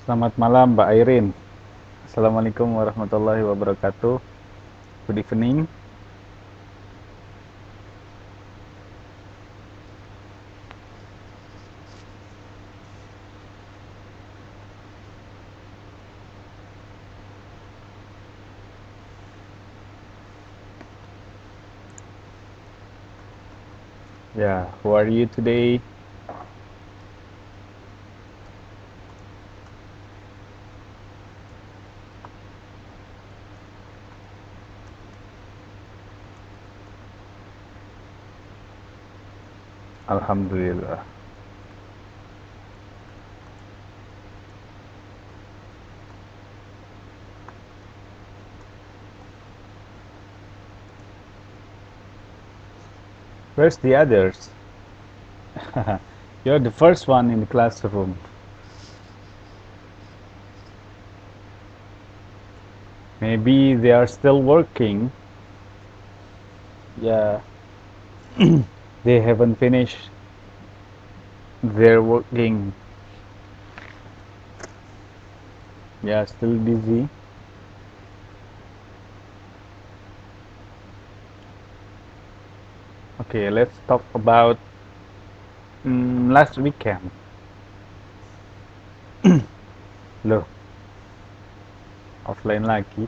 Selamat malam, Mbak Airin. Assalamualaikum warahmatullahi wabarakatuh. Good evening. Yeah, how are you today? Alhamdulillah. Where's the others? You're the first one in the classroom. Maybe they are still working. Yeah, they haven't finished their working. Yeah, still busy. Okay, let's talk about last weekend. Loh, offline lagi.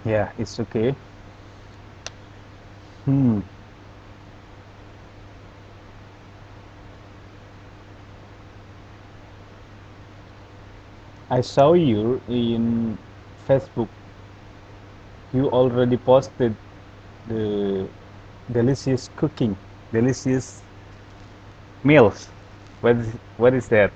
Yeah, it's okay. Hmm. I saw you in Facebook. You already posted the delicious cooking, delicious meals. What is that?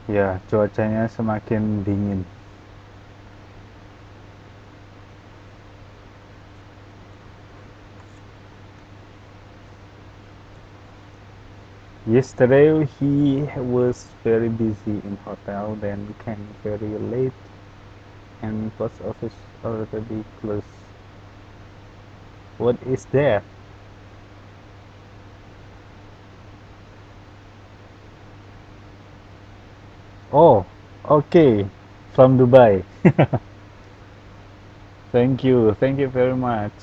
Ya, cuacanya semakin dingin. Yesterday he was very busy in hotel, then came very late, and post office already closed. What is that? Oh, okay, from Dubai. Thank you very much.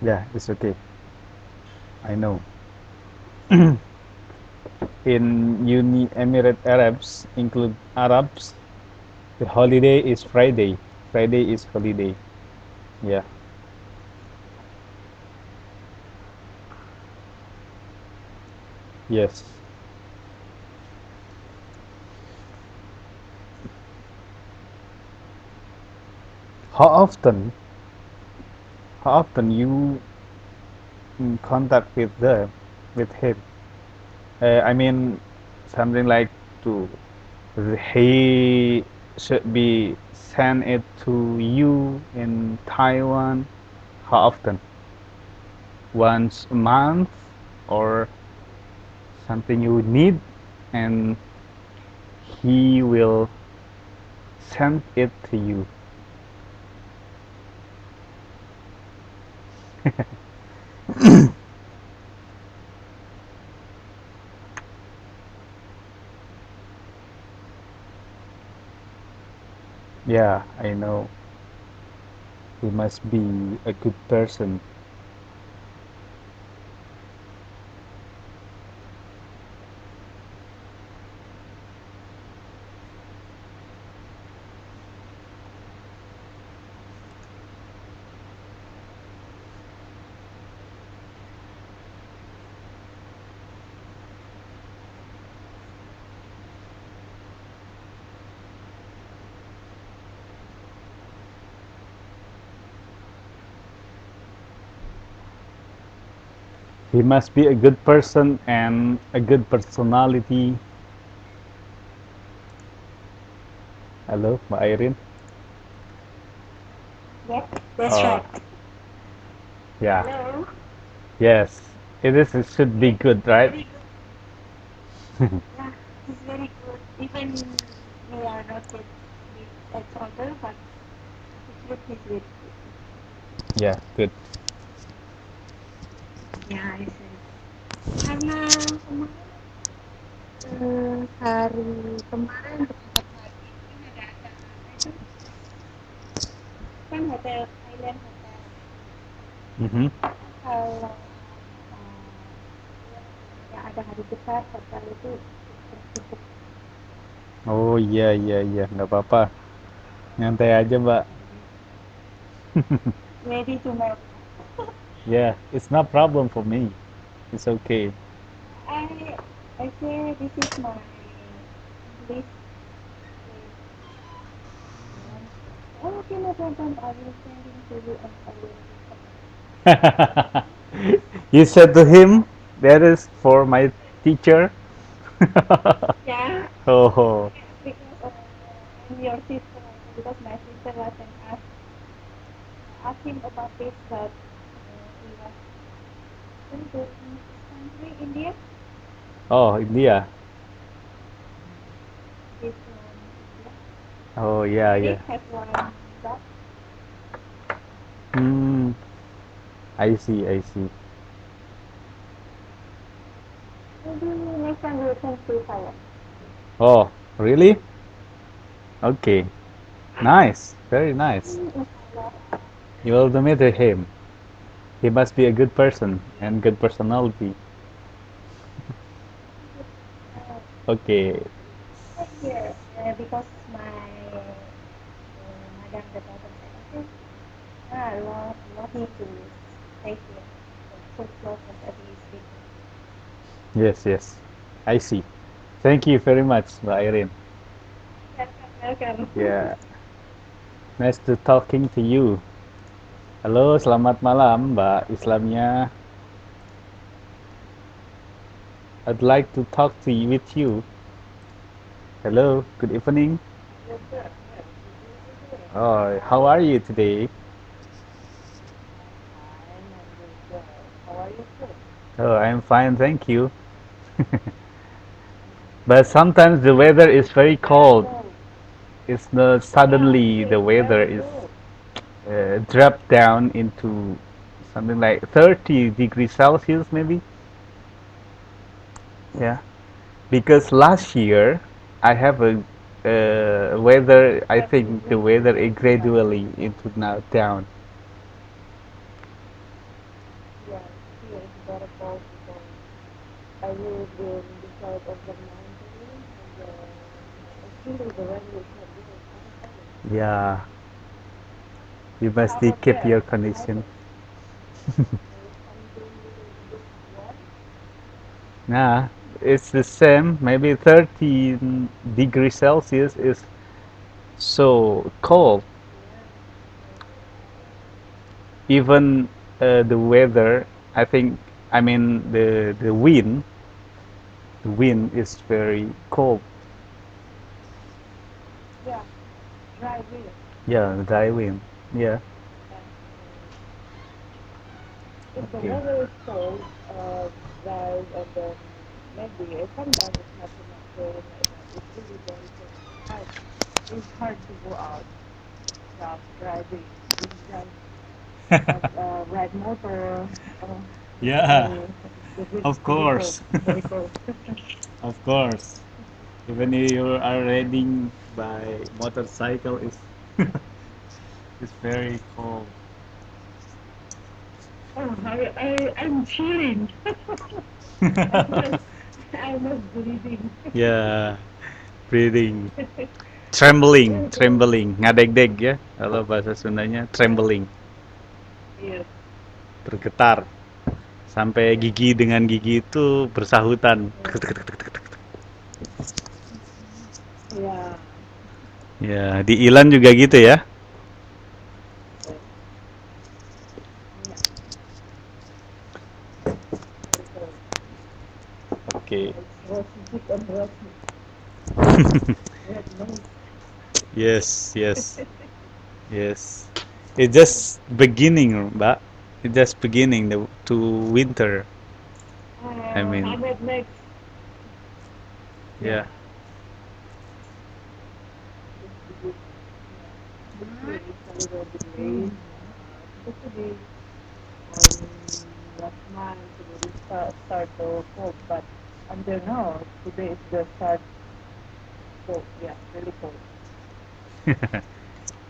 Yeah, it's okay. I know. In Uni Emirate Arabs include Arabs, the holiday is Friday. Friday is holiday. Yeah. Yes. How often? How often you in contact with with him? I mean, something like to he. should be send it to you in Taiwan? How often? Once a month or something you need, and he will send it to you. Yeah, I know. He must be a good person. He must be a good person and a good personality. Hello, Mbak Irene. Yes, that's Oh, right. yeah. Hello. Yes. It is. It should be Yes, good, it's right? very good. Yeah, it's very good. Even we are not yet with each other, but it is very good. Yeah, good. Ya, it's very good. Karena kemarin hari kemarin berangkat pagi kan ada acara apa itu kan hotel Island Hotel. Mm-hmm. Kalau yang ada hari besar hotel itu tertutup. Oh iya iya iya, nggak apa-apa. Nyantai aja, Mbak. Maybe tomorrow. Yeah, it's no problem for me. It's okay. I I say this is my English. Oh, okay, no problem. I will sending to you and I will reply. You said to him, that is for my teacher. Yeah, Oh, because I'm your sister. Because my sister was and asked him about this, but he was in this country, India. oh, India. He's from India. Oh At yeah yeah. least have one job. Hmm. I see I see. Maybe next time you can see Thailand. Oh, really? Okay. Nice. Very nice. Inshallah. You will meet him. He must be a good person and good personality. Uh, Okay. stay here because my madam, the daughter said, okay, allow him to stay here. So close and he is with me. Yes, yes. I see. Thank you very much, Mbak Irene. Welcome, welcome. Yeah. Nice to talking to you. Halo, selamat malam, Mbak Islamnya. I'd like to talk to you with you. Hello, good evening. Yes, sir. Yes. Good evening. Oh, how are you today? I'm fine. I'm doing well. How are you too? Oh, I'm fine, thank you. But sometimes the weather is very Very cold. cold. It's not Yeah, suddenly here the it's weather very is cold. dropped down into something like 30 degrees Celsius, maybe. Yeah, because last year I have a weather. I But think the winter weather is is like this. gradually into now down. Yes, here it's very cold because I live in the side of the mountain and actually the weather is not good. I can tell you. Yeah, you How must about keep there? your How's condition. it? Is something little bit warm? Nah, it's the same. Maybe 30 degrees Celsius is so cold. Yeah. Even the weather, I think, I mean the wind is very cold. Yeah. dry wheel. Yeah, driving. Yeah. Yeah. If the Okay. weather is cold, dry, and then maybe sometimes it's not too much rain like that. It's really very cold. It's hard to go out without driving. Just drive, ride motor. Yeah, It's of really cold. course. Very cold. Of course. Even if you are riding by motorcycle, it's very cold. I'm chilling. I'm not breathing. Yeah, breathing. Trembling, ngadeg-deg ya. Kalau bahasa Sundanya, trembling, Yes. bergetar. Sampai gigi dengan gigi itu bersahutan. Yeah. Ya, di Ilan juga gitu ya. Yeah. Oke. It's rusty, thick and rusty. Red nose. Yes, yes, yes. It's just beginning, Mbak. It's just beginning to winter. I How mean, about next? yeah. Yeah. This is a little delayed. Supposed to be last month already start to cold, but until now, today is the start cold. Yeah, really cold.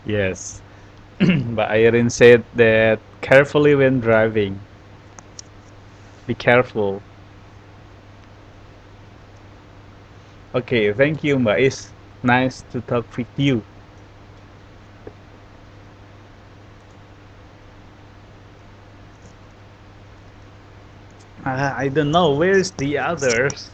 Yes. But Irene said that carefully when driving. Be careful. Okay, thank you, Mbak. It's nice to talk with you. I don't know. Where's the others?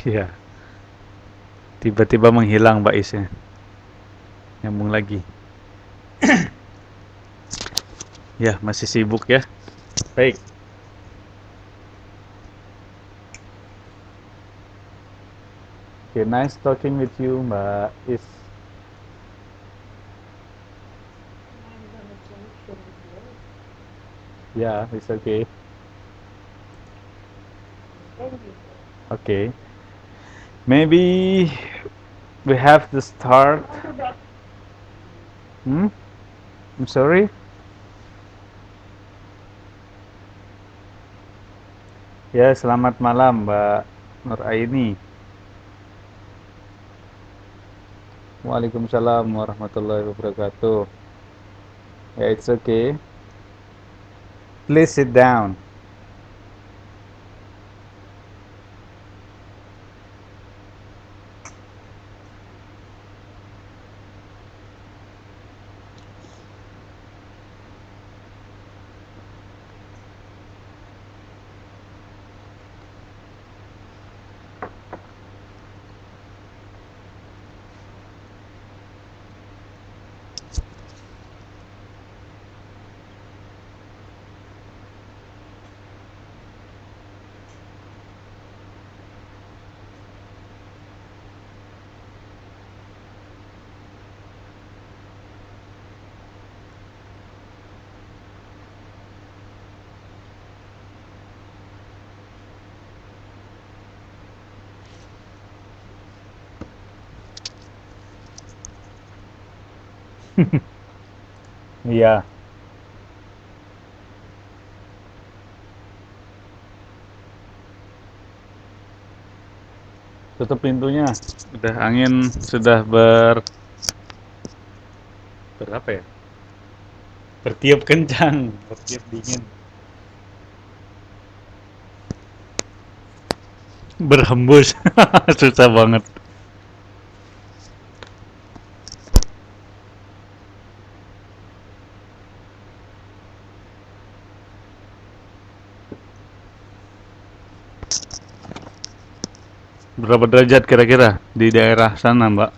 Ya, tiba-tiba menghilang Mbak Isnya. Nyambung lagi. Ya, masih sibuk ya. Baik. Okay, nice talking with you, Mbak Is. Yeah, it's okay. Thank you. Okay. Maybe we have to start. Hmm? I'm sorry. Ya, selamat malam, Mbak Nur Aini. Waalaikumsalam warahmatullahi wabarakatuh. Yeah, it's okay. Please sit down. Iya, tutup pintunya. Udah angin sudah berapa ya? Bertiup kencang, bertiup dingin. Berhembus. Susah banget. Berapa derajat kira-kira di daerah sana, Mbak?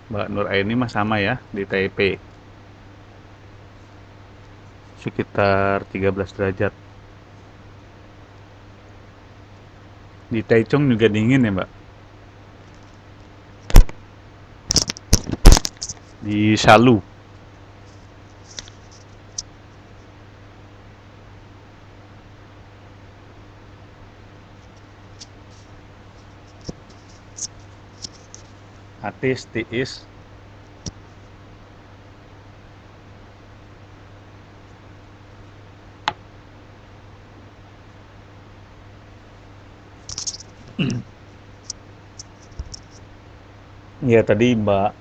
Mbak Nur Aini mah sama ya di Taipei. Sekitar 13 derajat. Di Taichung juga dingin ya, Mbak? Di Shalu. Atis, tiis. Ya tadi Mbak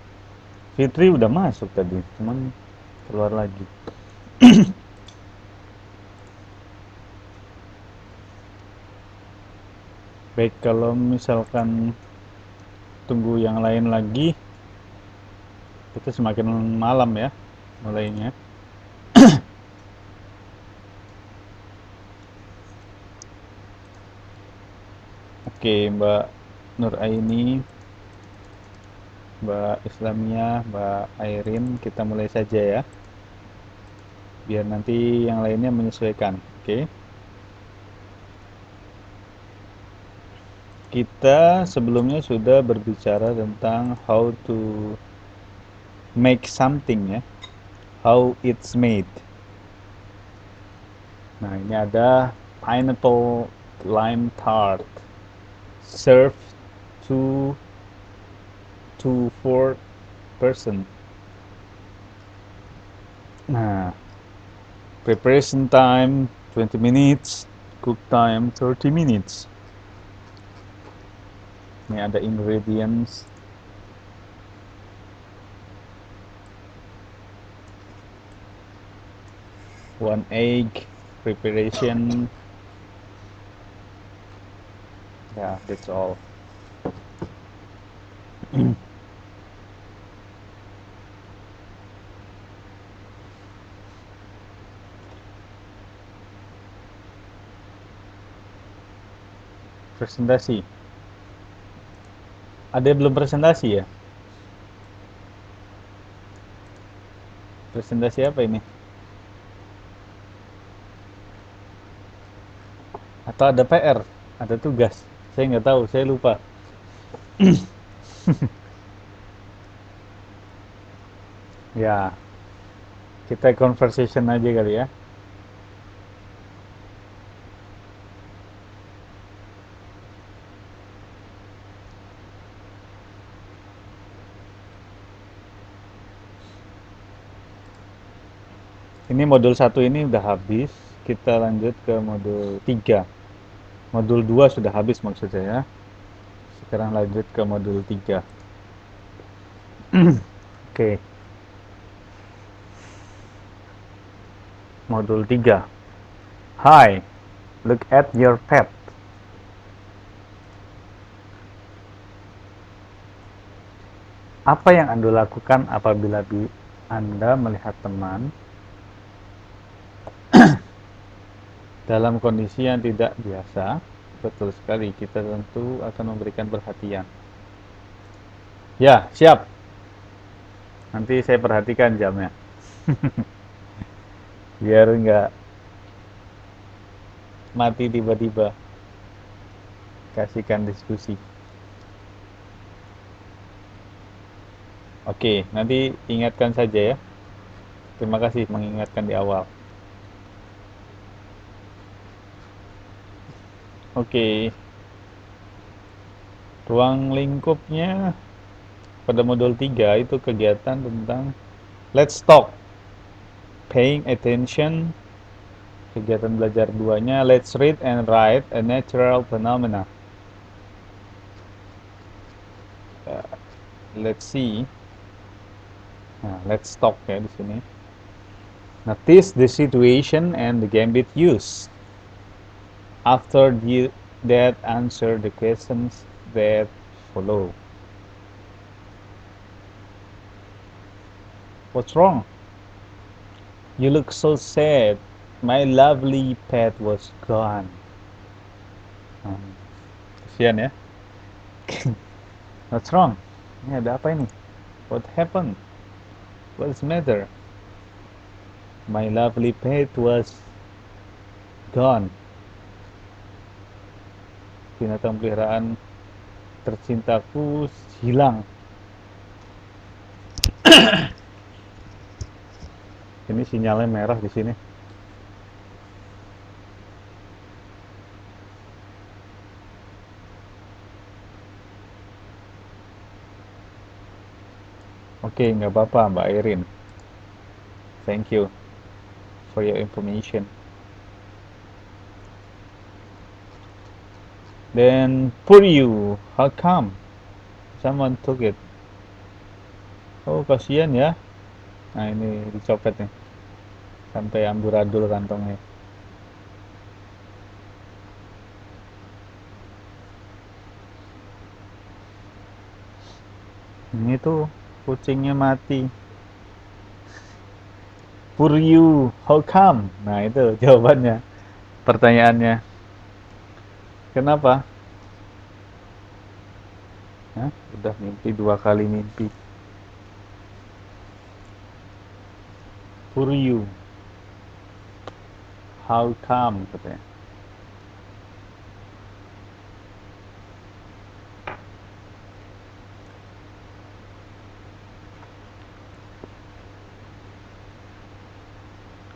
Fitri udah masuk tadi, cuman keluar lagi. Baik, kalau misalkan tunggu yang lain lagi, itu semakin malam ya mulainya. Oke, Mbak Nur Aini, Mbak Islamia, Mbak Airin, kita mulai saja ya. Biar nanti yang lainnya menyesuaikan. Oke. Kita sebelumnya sudah berbicara tentang how to make something ya. How it's made. Nah, ini ada pineapple lime tart. Serve to 4 person. Nah, preparation time 20 minutes, cook time 30 minutes. Ini ada ingredients. One egg, preparation. Yeah, that's all. Presentasi. Ada yang belum presentasi ya? Presentasi apa ini? Atau ada PR? Ada tugas? Saya nggak tahu, saya lupa. Ya, kita conversation aja kali ya. Ini modul 1 ini udah habis. Kita lanjut ke modul 3. Modul 2 sudah habis maksud saya. Sekarang lanjut ke modul 3. Oke, modul 3. Hi, look at your pet. Apa yang Anda lakukan apabila Anda melihat teman dalam kondisi yang tidak biasa? Betul sekali, kita tentu akan memberikan perhatian. Ya, siap. Nanti saya perhatikan jamnya. Biar nggak mati tiba-tiba. Kasihkan diskusi. Oke, nanti ingatkan saja ya. Terima kasih mengingatkan di awal. Oke, ruang lingkupnya pada modul 3 itu kegiatan tentang let's talk, paying attention. Kegiatan belajar 2-nya let's read and write a natural phenomena. Let's see. Nah, let's talk ya di sini. Notice the situation and the gambit used. After that, answer the questions that follow. What's wrong? You look so sad. My lovely pet was gone. Kasihan ya. What's wrong? Ini ada apa ini? What happened? What's the matter? My lovely pet was gone. binatang peliharaan tercintaku hilang. Ini sinyalnya merah di sini. Oke, nggak apa-apa Mbak Erin. Thank you for your information. Then, poor you, how come? Someone took it. Oh, kasihan ya. Nah, ini dicopet nih. Sampai amburadul kantongnya. Ini tuh kucingnya mati. Poor you, how come? Nah, itu jawabannya. Pertanyaannya. Kenapa? Hah? Udah mimpi 2 kali mimpi. Poor you, how come? Katanya.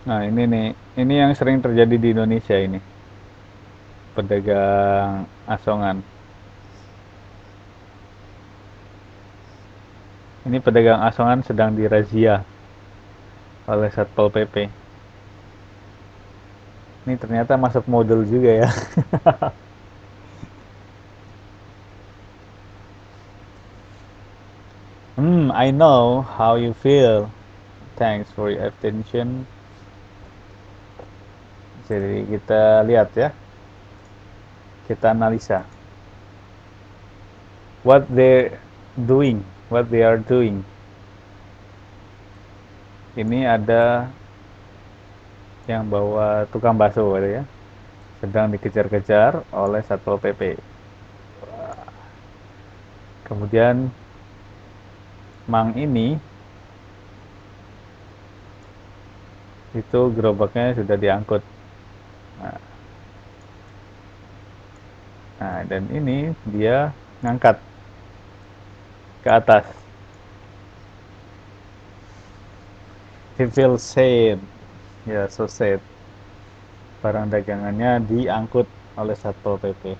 Nah, ini nih. Ini yang sering terjadi di Indonesia ini. Pedagang asongan. Ini pedagang asongan sedang dirazia oleh Satpol PP. Ini ternyata masuk model juga ya. I know how you feel. Thanks for your attention. Jadi kita lihat ya. Kita analisa. What they doing. What they are doing. Ini ada yang bawa tukang bakso ya. Sedang dikejar-kejar oleh Satpol PP. Kemudian Mang ini itu gerobaknya sudah diangkut. Nah, dan ini dia ngangkat ke atas. He feels sad. Ya, so sad. Barang dagangannya diangkut oleh Satpol PP.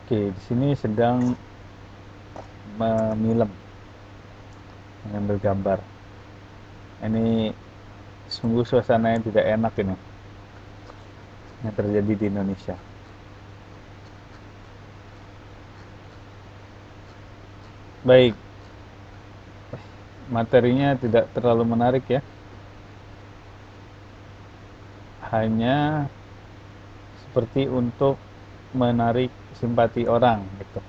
Oke, di sini sedang memilem, mengambil gambar. Ini sungguh suasana yang tidak enak ini yang terjadi di Indonesia. Baik, materinya tidak terlalu menarik ya. Hanya seperti untuk menarik simpati orang gitu.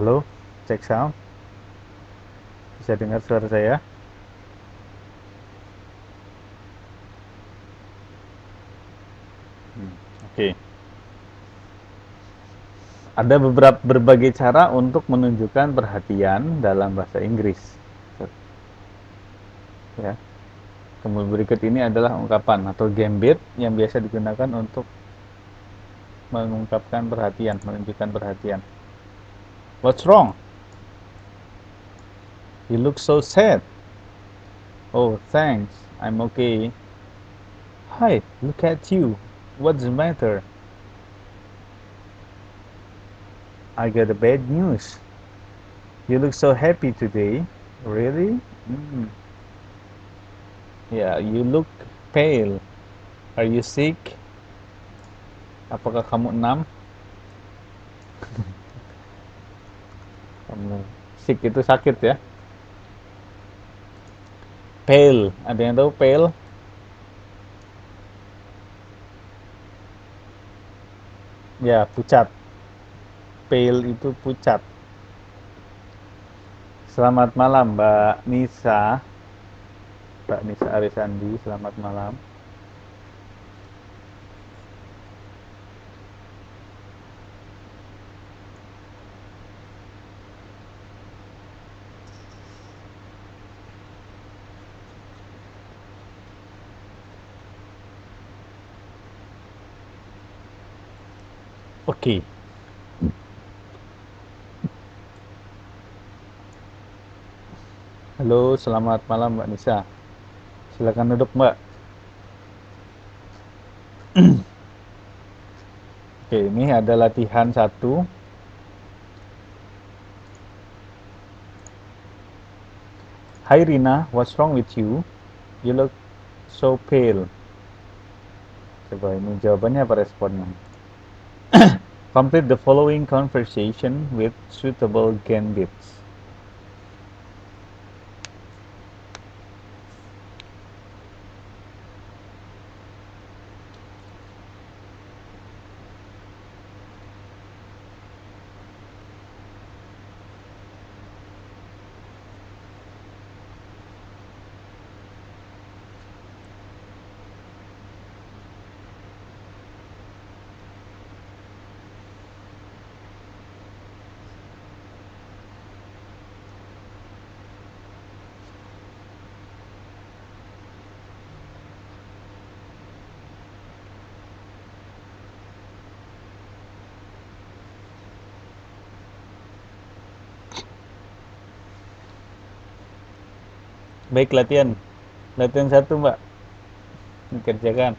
Halo, cek sound. Bisa dengar suara saya? Oke. Ada berbagai cara untuk menunjukkan perhatian dalam bahasa Inggris. Ya. Kemudian berikut ini adalah ungkapan atau gambit yang biasa digunakan untuk mengungkapkan perhatian, menunjukkan perhatian. What's wrong? You look so sad. Oh, thanks. I'm okay. Hi, look at you. What's the matter? I got a bad news. You look so happy today. Really? Mm. Yeah, you look pale. Are you sick? Apakah kamu enam? Kamu sick itu sakit ya. Pale. Ada yang tahu pale? Ya, pucat. Pale itu pucat. Selamat malam, Mbak Nisa. Mbak Nisa Arisandi, selamat malam. Oke. Halo, selamat malam Mbak Nisa. Silakan duduk Mbak. Oke, ini ada latihan 1. Hi Rina, what's wrong with you? You look so pale. Coba ini jawabannya apa responnya? Complete the following conversation with suitable gambits. Baik, latihan. Latihan 1 Mbak. Dikerjakan.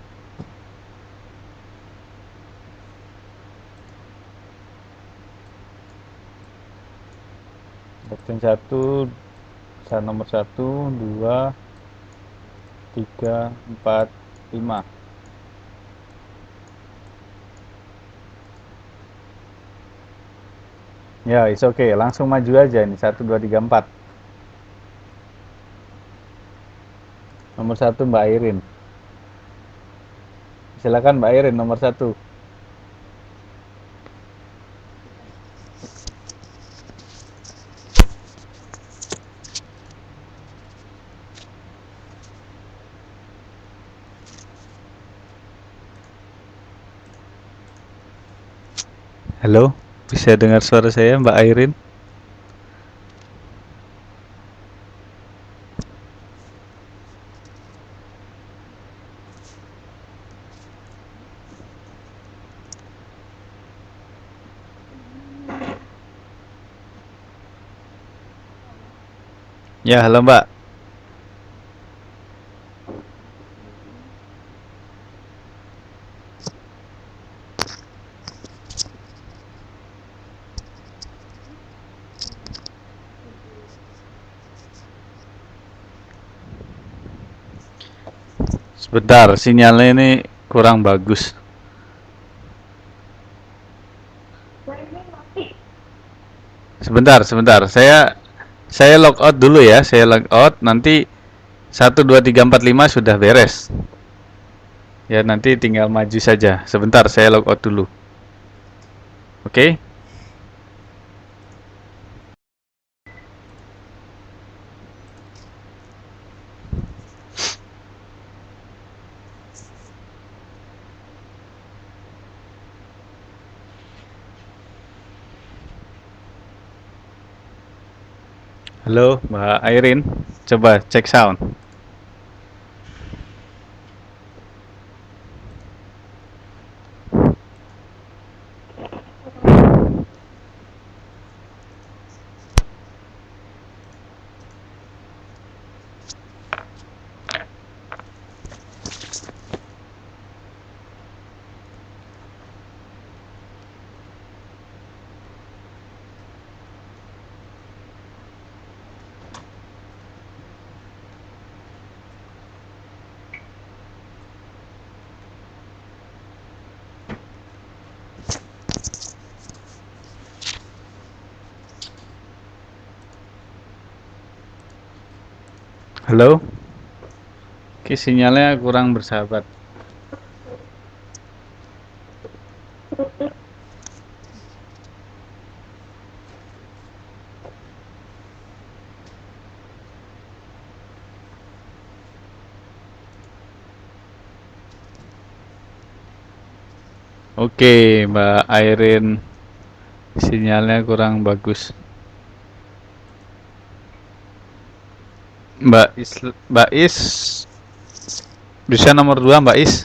Latihan 1, nomor 1, 2, 3, 4, 5. Ya, it's okay. Langsung maju aja ini. 1, 2, 3, 4. Nomor 1 Mbak Airin. Silakan Mbak Airin, nomor 1. Halo, bisa dengar suara saya Mbak Airin? Ya, halo Mbak. Sebentar, sinyalnya ini kurang bagus. Sebentar. Saya log out dulu ya. Saya log out. Nanti 1, 2, 3, 4, 5 sudah beres. Ya, nanti tinggal maju saja. Sebentar, saya log out dulu. Oke? Halo, Mbak Airin. Coba cek sound. Halo? Oke, sinyalnya kurang bersahabat. Oke, Mbak Airin, sinyalnya kurang bagus. Mbak Is, bisa nomor 2 Mbak Is.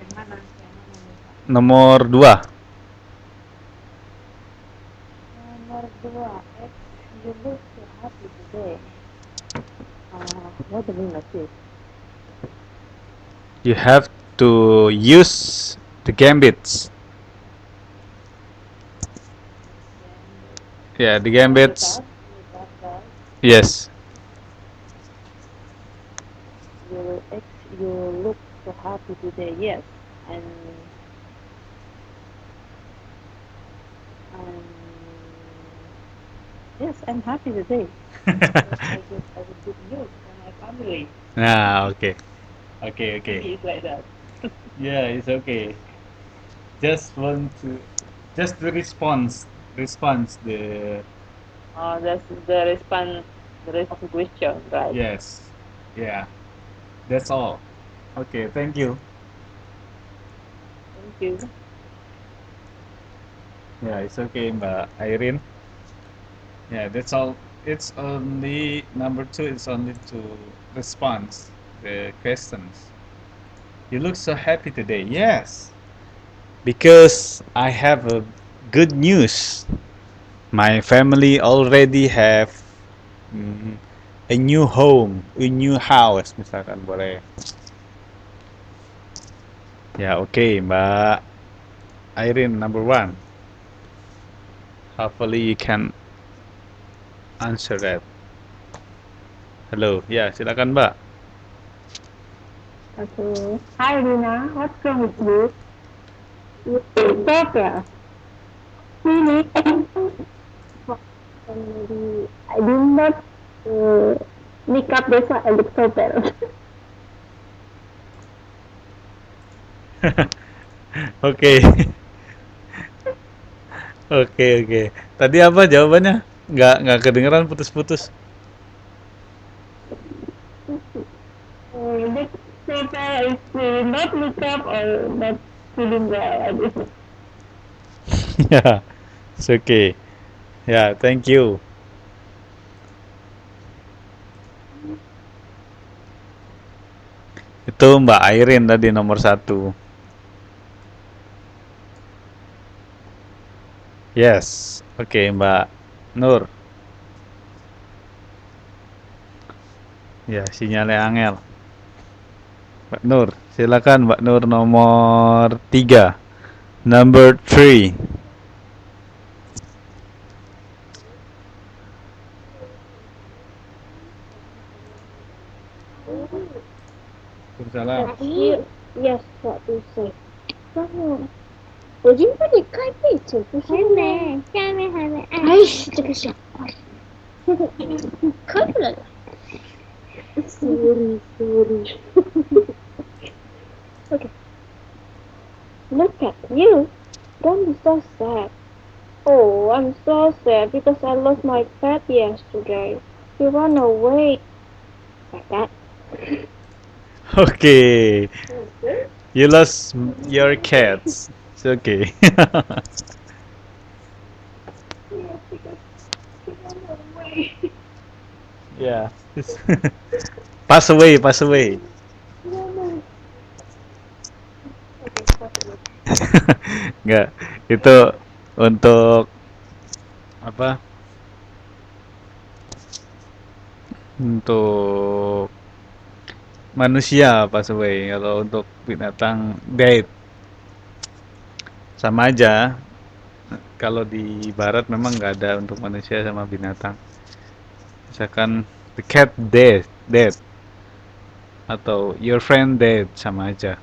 Yang mana? Yang mana nih, Pak? Nomor 2. Nomor 2. X, you look so happy today. What do you mean by this? You have to use the gambits. Yeah, the gambits. Without that, Yes. you look so happy today. Yes, and yes, I'm happy today. I will good news for my family. Nah, okay. Okay, Maybe okay. it's like that. Yeah, it's okay. Just want to just the response the That's the response. The rest of the question, right? yes. Yeah. That's all. Okay, thank you. Thank you. Yeah, it's okay, Mbak Airin. Yeah, that's all. It's only number 2 is only to response the questions. You look so happy today. Yes. Because I have a good news. My family already have mm, a new home, a new house misalkan boleh. Ya, oke, Mbak Airin number 1. Hopefully you can answer that. Halo, ya silakan Mbak. Okay. Hi, Rina. What's wrong with you? Stop ya. Really? Maybe I did not make up this one. I look so bad. Oke. Oke, oke. Tadi apa jawabannya? Nggak kedengeran putus-putus. Look so bad. It's not make up or not feeling well. I don't know. Ya, it's okay. Ya, thank you. Itu Mbak Airin tadi nomor 1. Yes. Oke, Mbak Nur. Ya, sinyalnya angel. Mbak Nur, silakan Mbak Nur nomor 3. Number 3. Salam. Yes, what do you say? 我已经帮你开背景，不是吗？下面还没按。哎，这个小坏，开出来了。Sorry, sorry. Okay. Look at you. Don't be so sad. Oh, I'm so sad because I lost my pet yesterday. He ran away. Like that. Oke. You lost your cats. It's okay. Yeah. Pass away, pass away. Enggak. Itu untuk apa? Untuk manusia pass away. Kalau untuk binatang dead. Sama aja. Kalau di barat memang nggak ada untuk manusia sama binatang. Misalkan the cat dead, dead atau your friend dead sama aja.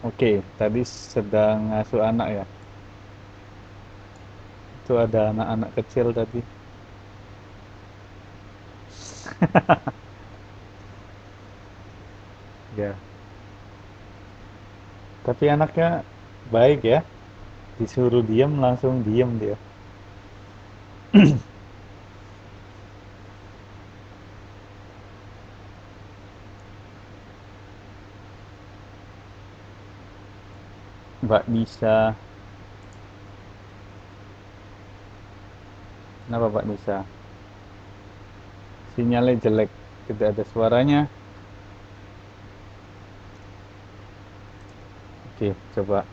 Oke, tadi sedang ngasuh anak ya. Itu ada anak-anak kecil tadi. Ya. Tapi anaknya baik ya. Disuruh diem langsung diem dia. Mbak Nisa. Kenapa Mbak Nisa? Sinyalnya jelek. Tidak ada suaranya. Oke, coba.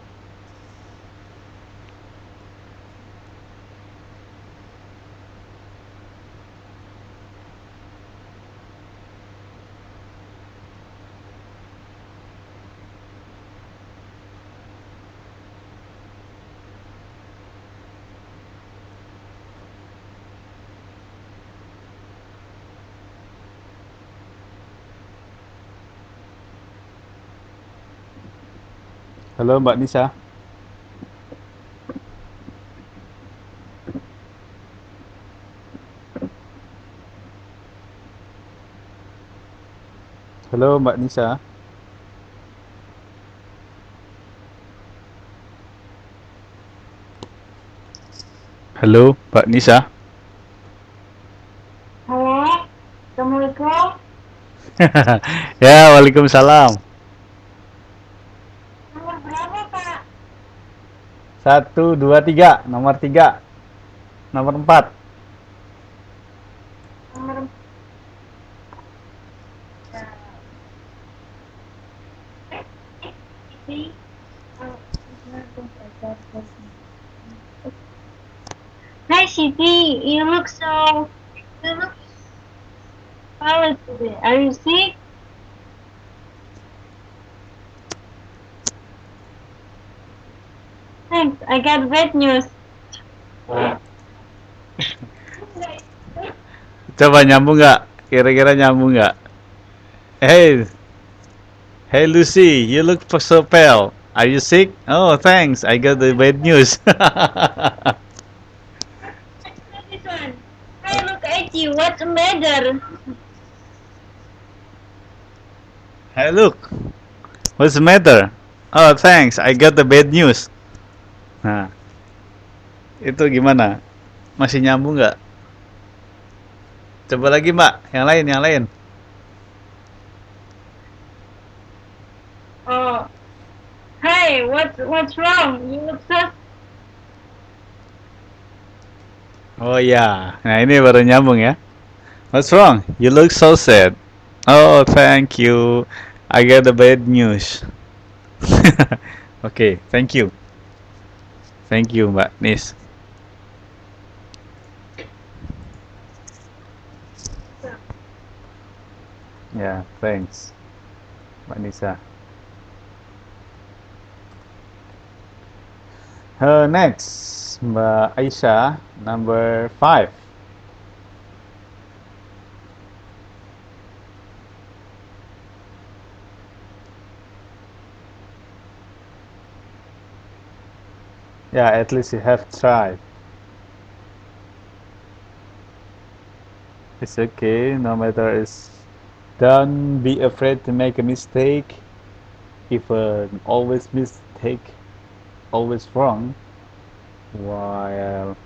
Halo Mbak Nisa. Halo Mbak Nisa. Halo Mbak Nisa. Halo, Assalamualaikum. Ya, Waalaikumsalam. Nomor berapa, Pak? Satu, dua, tiga. Nomor tiga. Nomor empat. Nomor ini. Hi, Siti. You look pale today. Are you sick? Thanks. I got bad news. Coba nyambung nggak? Kira-kira nyambung nggak? Hey, hey Lucy, you look so pale. Are you sick? Oh, thanks. I got the bad news. This one. Hey, look at you. What's the matter? Hey, look. What's the matter? Oh, thanks. I got the bad news. Nah, itu gimana? Masih nyambung nggak? Coba lagi, Mbak. Yang lain, yang lain. Oh, hey, what's wrong? You look so. Oh ya, nah ini baru nyambung ya. What's wrong? You look so sad. Oh, thank you. I got the bad news. Okay, thank you. Thank you, Mbak Nis. Ya, thanks, Mbak Nisa. Next, Mbak Aisyah, number 5. Yeah, at least you have tried. It's okay, no matter it's. Don't be afraid to make a mistake. If always mistake, always wrong. While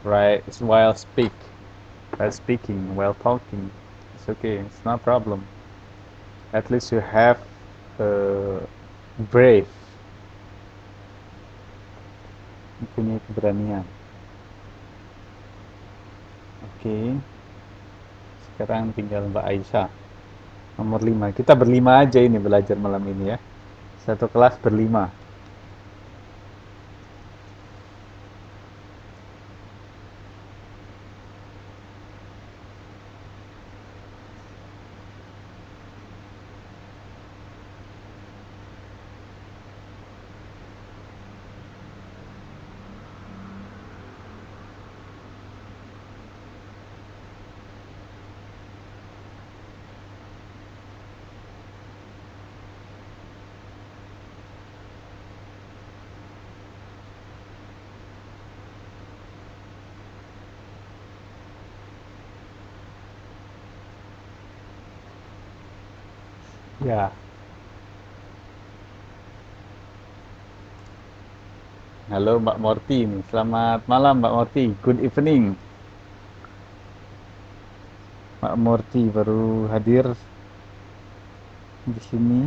right, while speaking, while talking, it's okay. It's no problem. At least you have brave, punya keberanian. Oke, sekarang tinggal Mbak Aisyah. Nomor 5. Kita berlima aja ini belajar malam ini ya. Satu kelas berlima. Ya, halo Mbak Morty nih. Selamat malam Mbak Morty. Good evening. Mbak Morty baru hadir di sini.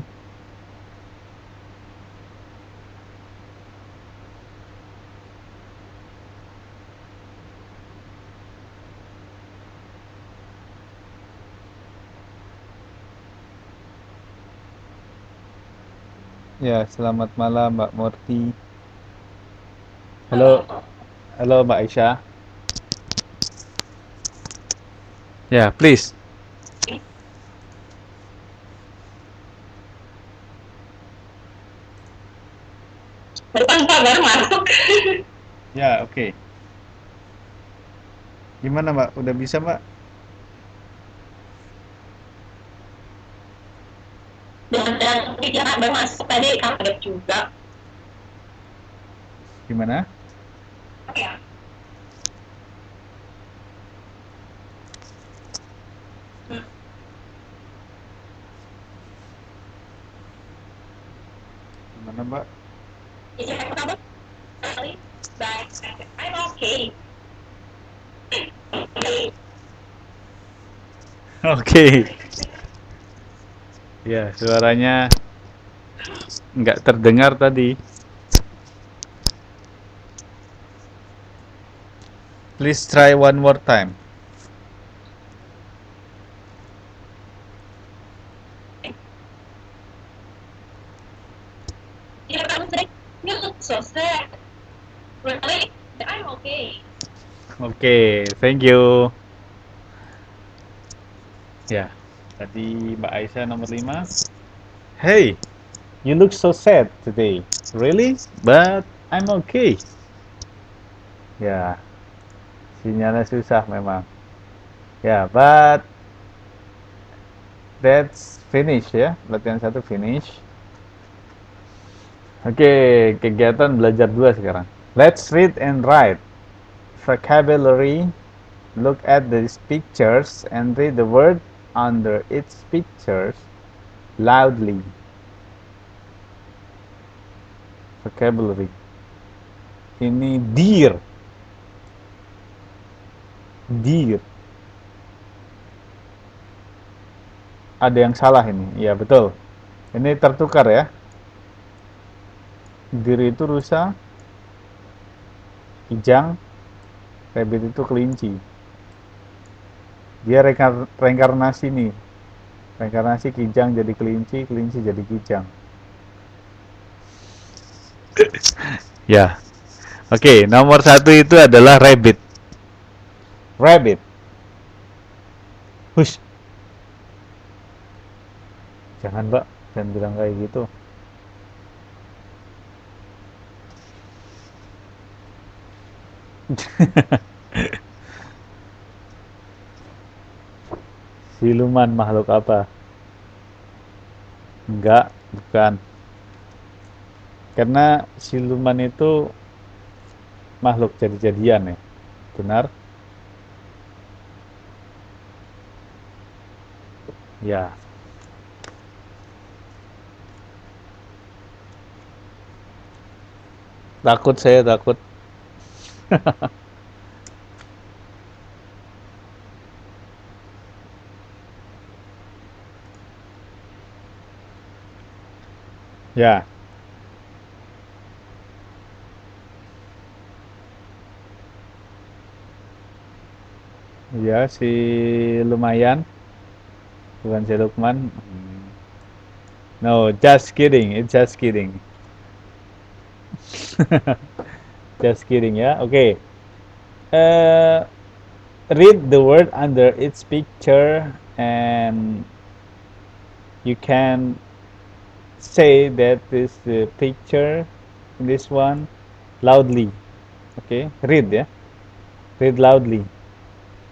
Ya, selamat malam Mbak Morty. Halo, halo Mbak Aisyah. Ya, please. Baru masuk. Ya, oke. Gimana Mbak? Udah bisa Mbak? Dan pikiran baru masuk tadi kaget juga. Gimana? Oke ya. Hmm. Gimana Mbak? Iya, apa kabar? Kali baik. I'm okay. Okay. Oke. Ya, suaranya nggak terdengar tadi. Please try one more time. Iya, kamu sering. You look so sad. Really? I'm okay. Oke, thank you. Ya, tadi Mbak Aisyah nomor 5. Hey, you look so sad today. Really? But I'm okay. Ya, sinyalnya susah memang. Ya, but that's finish ya. Latihan satu finish. Oke, kegiatan belajar 2 sekarang. Let's read and write. Vocabulary. Look at these pictures and read the word under its pictures loudly. Vocabulary. Ini deer. Deer. Ada yang salah ini. Iya, betul. Ini tertukar ya. Deer itu rusa, kijang, rabbit itu kelinci. Dia reinkarnasi nih. Reinkarnasi kijang jadi kelinci, kelinci jadi kijang. Ya. Oke, nomor satu itu adalah rabbit. Rabbit. Hush. Jangan, Mbak. Jangan bilang kayak gitu. Siluman makhluk apa? Enggak, bukan. Karena siluman itu makhluk jadi-jadian ya. Benar? Ya. Takut saya takut. Ya. Ya, si lumayan. Bukan si Lukman. No, just kidding. It's just kidding. Just kidding ya. Oke. Okay. Read the word under its picture and you can say that is the picture in this one loudly. Oke, okay. Read ya. Read loudly.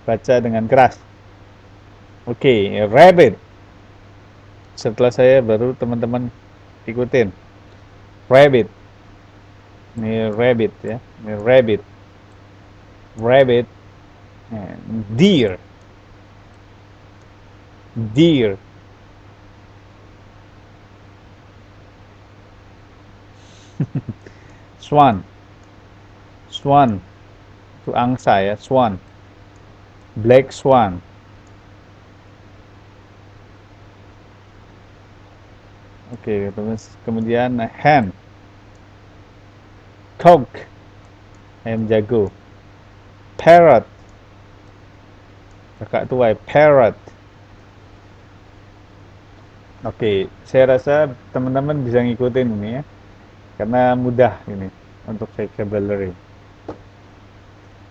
Baca dengan keras. Oke, okay. Rabbit. Setelah saya baru teman-teman ikutin. Rabbit. Ini rabbit ya. Ini rabbit. Rabbit. Deer. Deer. Swan. Swan. Itu angsa ya, swan. Black swan. Oke, terus kemudian hen. Cock. Ayam jago. Parrot. Kakak tuai, parrot. Oke, saya rasa teman-teman bisa ngikutin ini ya, karena mudah ini untuk vocabulary.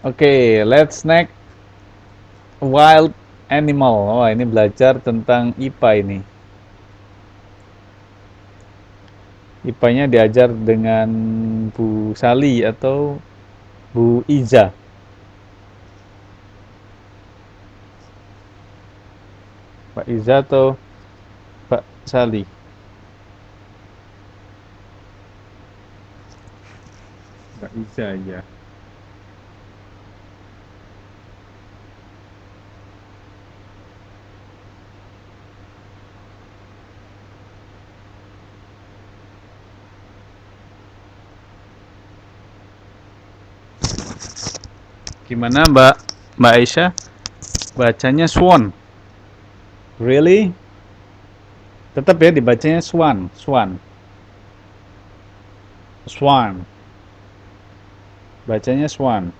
Oke, let's next wild animal. Wah, ini belajar tentang IPA ini. IPA-nya diajar dengan Bu Sali atau Bu Iza. Pak Iza atau Pak Sali. Pak Iza ya. Gimana Mbak Aisyah? Bacanya swan. Really? Tetap ya dibacanya swan, swan. Swan. Bacanya swan.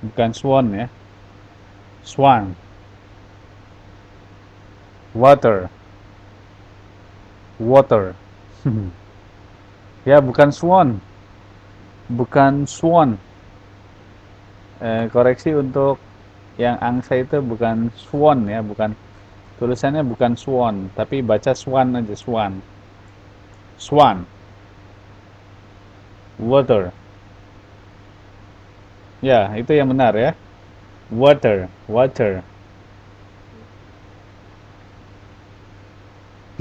Bukan swan ya. Swan. Water. Water. Ya, bukan swan. Bukan swan. Koreksi untuk yang angsa itu bukan swan ya, bukan. Tulisannya bukan swan, tapi baca swan aja, swan. Swan. Water. Ya, itu yang benar ya. Water, water.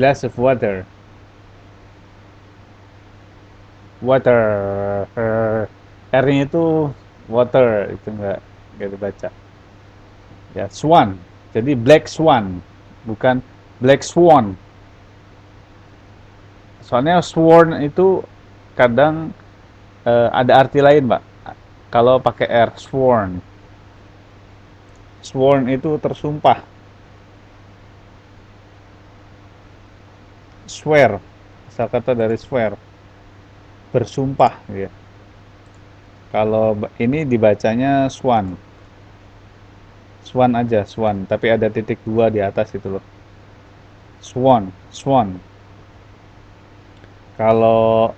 Glass of water. Water. R-nya itu water, itu enggak dibaca. Ya, swan. Jadi black swan, bukan black swan. Soalnya sworn itu kadang ada arti lain, Pak. Kalau pakai R, sworn. Sworn itu tersumpah. Swear, asal kata dari swear, bersumpah ya. Kalau ini dibacanya swan. Swan aja, swan, tapi ada titik dua di atas itu loh. Swan, swan. Kalau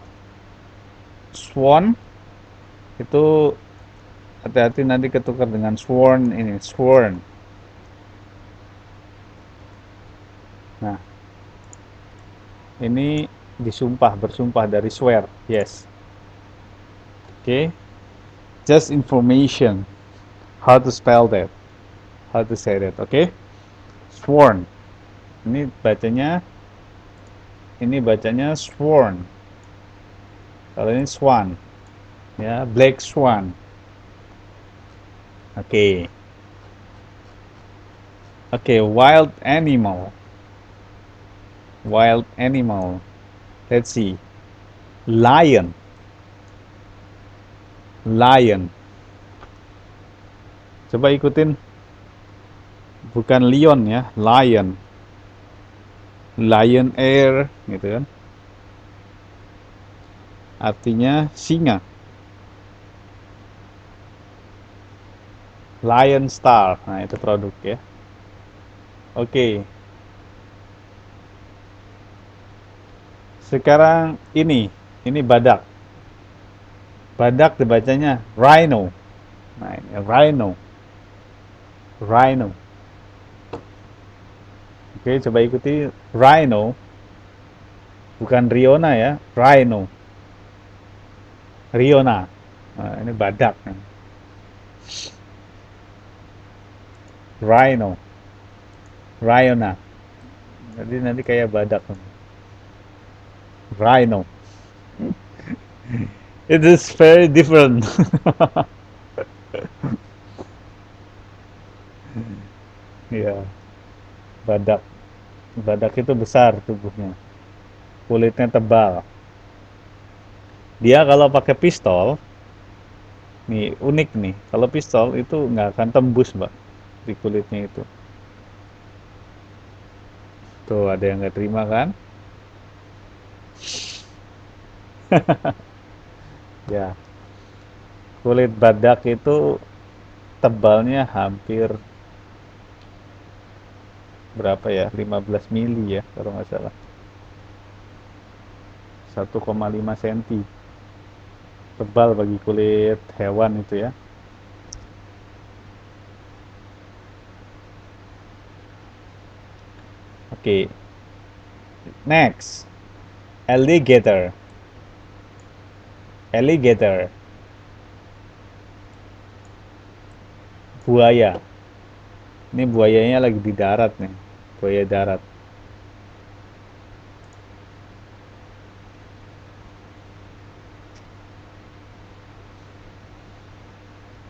swan itu hati-hati nanti ketukar dengan sworn ini, sworn. Nah, ini disumpah, bersumpah dari swear. Yes. Okay. Just information. How to spell that? How to say that? Okay. Sworn. Ini bacanya sworn. Kalau ini swan. Ya, black swan. Okay. Okay, wild animal. Wild animal. Let's see. Lion. Lion. Coba ikutin. Bukan lion ya, lion. Lion air gitu kan. Artinya singa. Lion Star. Nah, itu produk ya. Oke. Sekarang ini badak. Badak dibacanya rhino. Nah, ini rhino. Rhino. Oke, coba ikuti rhino. Bukan Riona ya, rhino. Riona. Nah, ini badak. Rhino. Riona. Jadi nanti kayak badak. Rhino. It is very different. Ya, badak. Badak itu besar tubuhnya. kulitnya tebal. Dia kalau pakai pistol, nih unik nih. Kalau pistol itu nggak akan tembus, Mbak, di kulitnya itu. Tuh ada yang nggak terima kan? Ya, kulit badak itu tebalnya hampir berapa ya? 15 mili ya kalau nggak salah. 1,5 cm. Tebal bagi kulit hewan itu ya. Oke, next. Alligator. Alligator. Buaya. Ini buayanya lagi di darat nih. Buaya darat.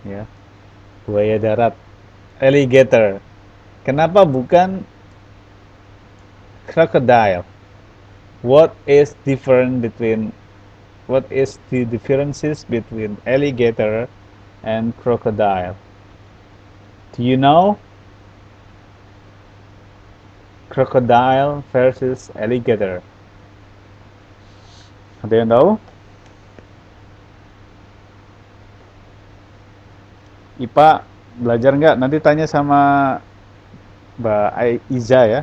Ya, buaya darat. Alligator. Kenapa bukan crocodile? What is different between what is the differences between alligator and crocodile? Do you know? Crocodile versus alligator. Ada yang tahu? IPA belajar nggak? Nanti tanya sama Mbak Iza ya.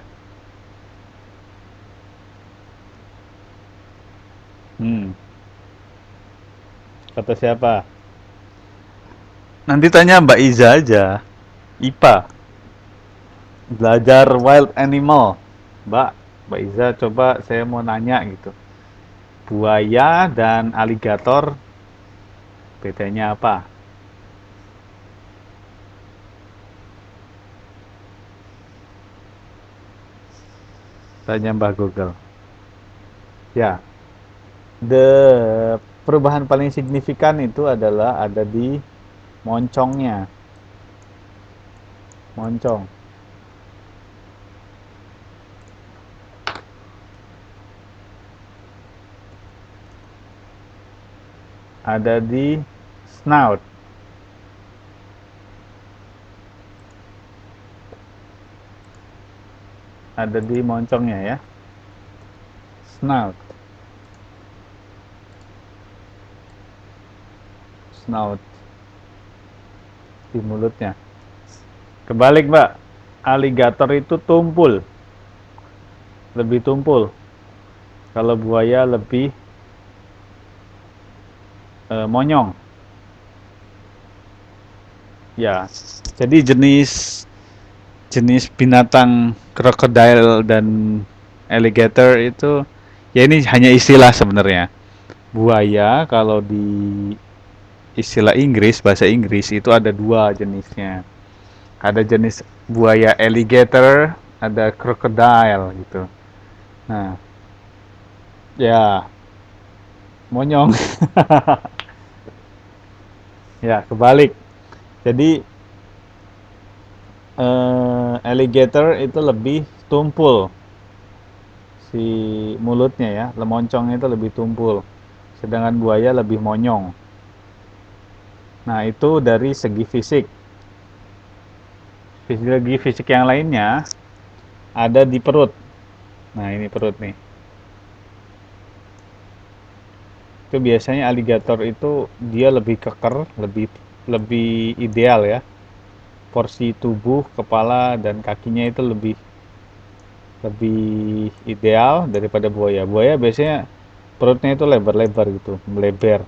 Hmm, kata siapa? Nanti tanya Mbak Iza aja. IPA. Belajar wild animal. Mbak Iza coba saya mau nanya gitu. Buaya dan aligator bedanya apa? Tanya Mbak Google. Ya, perubahan paling signifikan itu adalah ada di moncongnya. Moncong. Ada di snout. Ada di moncongnya ya. Snout. Snout di mulutnya. Kebalik, Mbak. Aligator itu tumpul. Lebih tumpul. Kalau buaya lebih monyong. Ya. Jadi jenis jenis binatang crocodile dan alligator itu ya ini hanya istilah sebenarnya. Buaya kalau di istilah Inggris, bahasa Inggris itu ada dua jenisnya. Ada jenis buaya alligator, ada crocodile gitu. Nah, ya monyong. Ya, kebalik. Jadi alligator itu lebih tumpul si mulutnya ya, lemoncongnya itu lebih tumpul. Sedangkan buaya lebih monyong. Nah, itu dari segi fisik. Segi fisik yang lainnya ada di perut. Nah, ini perut nih. Itu biasanya aligator itu dia lebih keker, lebih lebih ideal ya. Porsi tubuh, kepala dan kakinya itu lebih lebih ideal daripada buaya. Buaya biasanya perutnya itu lebar-lebar gitu, melebar.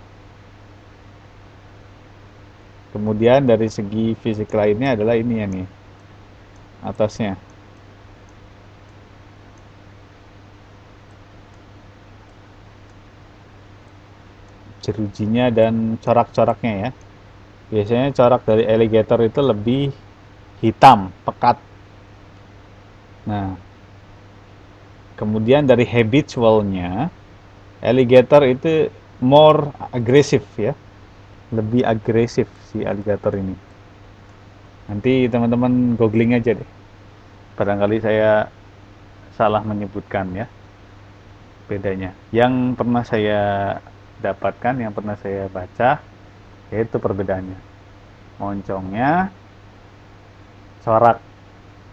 Kemudian dari segi fisik lainnya adalah ini ya nih, atasnya. Jerujinya dan corak-coraknya ya. Biasanya corak dari alligator itu lebih hitam, pekat. Nah, kemudian dari habitualnya, alligator itu more agresif ya, lebih agresif si alligator ini. Nanti teman-teman googling aja deh. Barangkali saya salah menyebutkan ya. bedanya. Yang pernah saya dapatkan, yang pernah saya baca, yaitu perbedaannya. Moncongnya, corak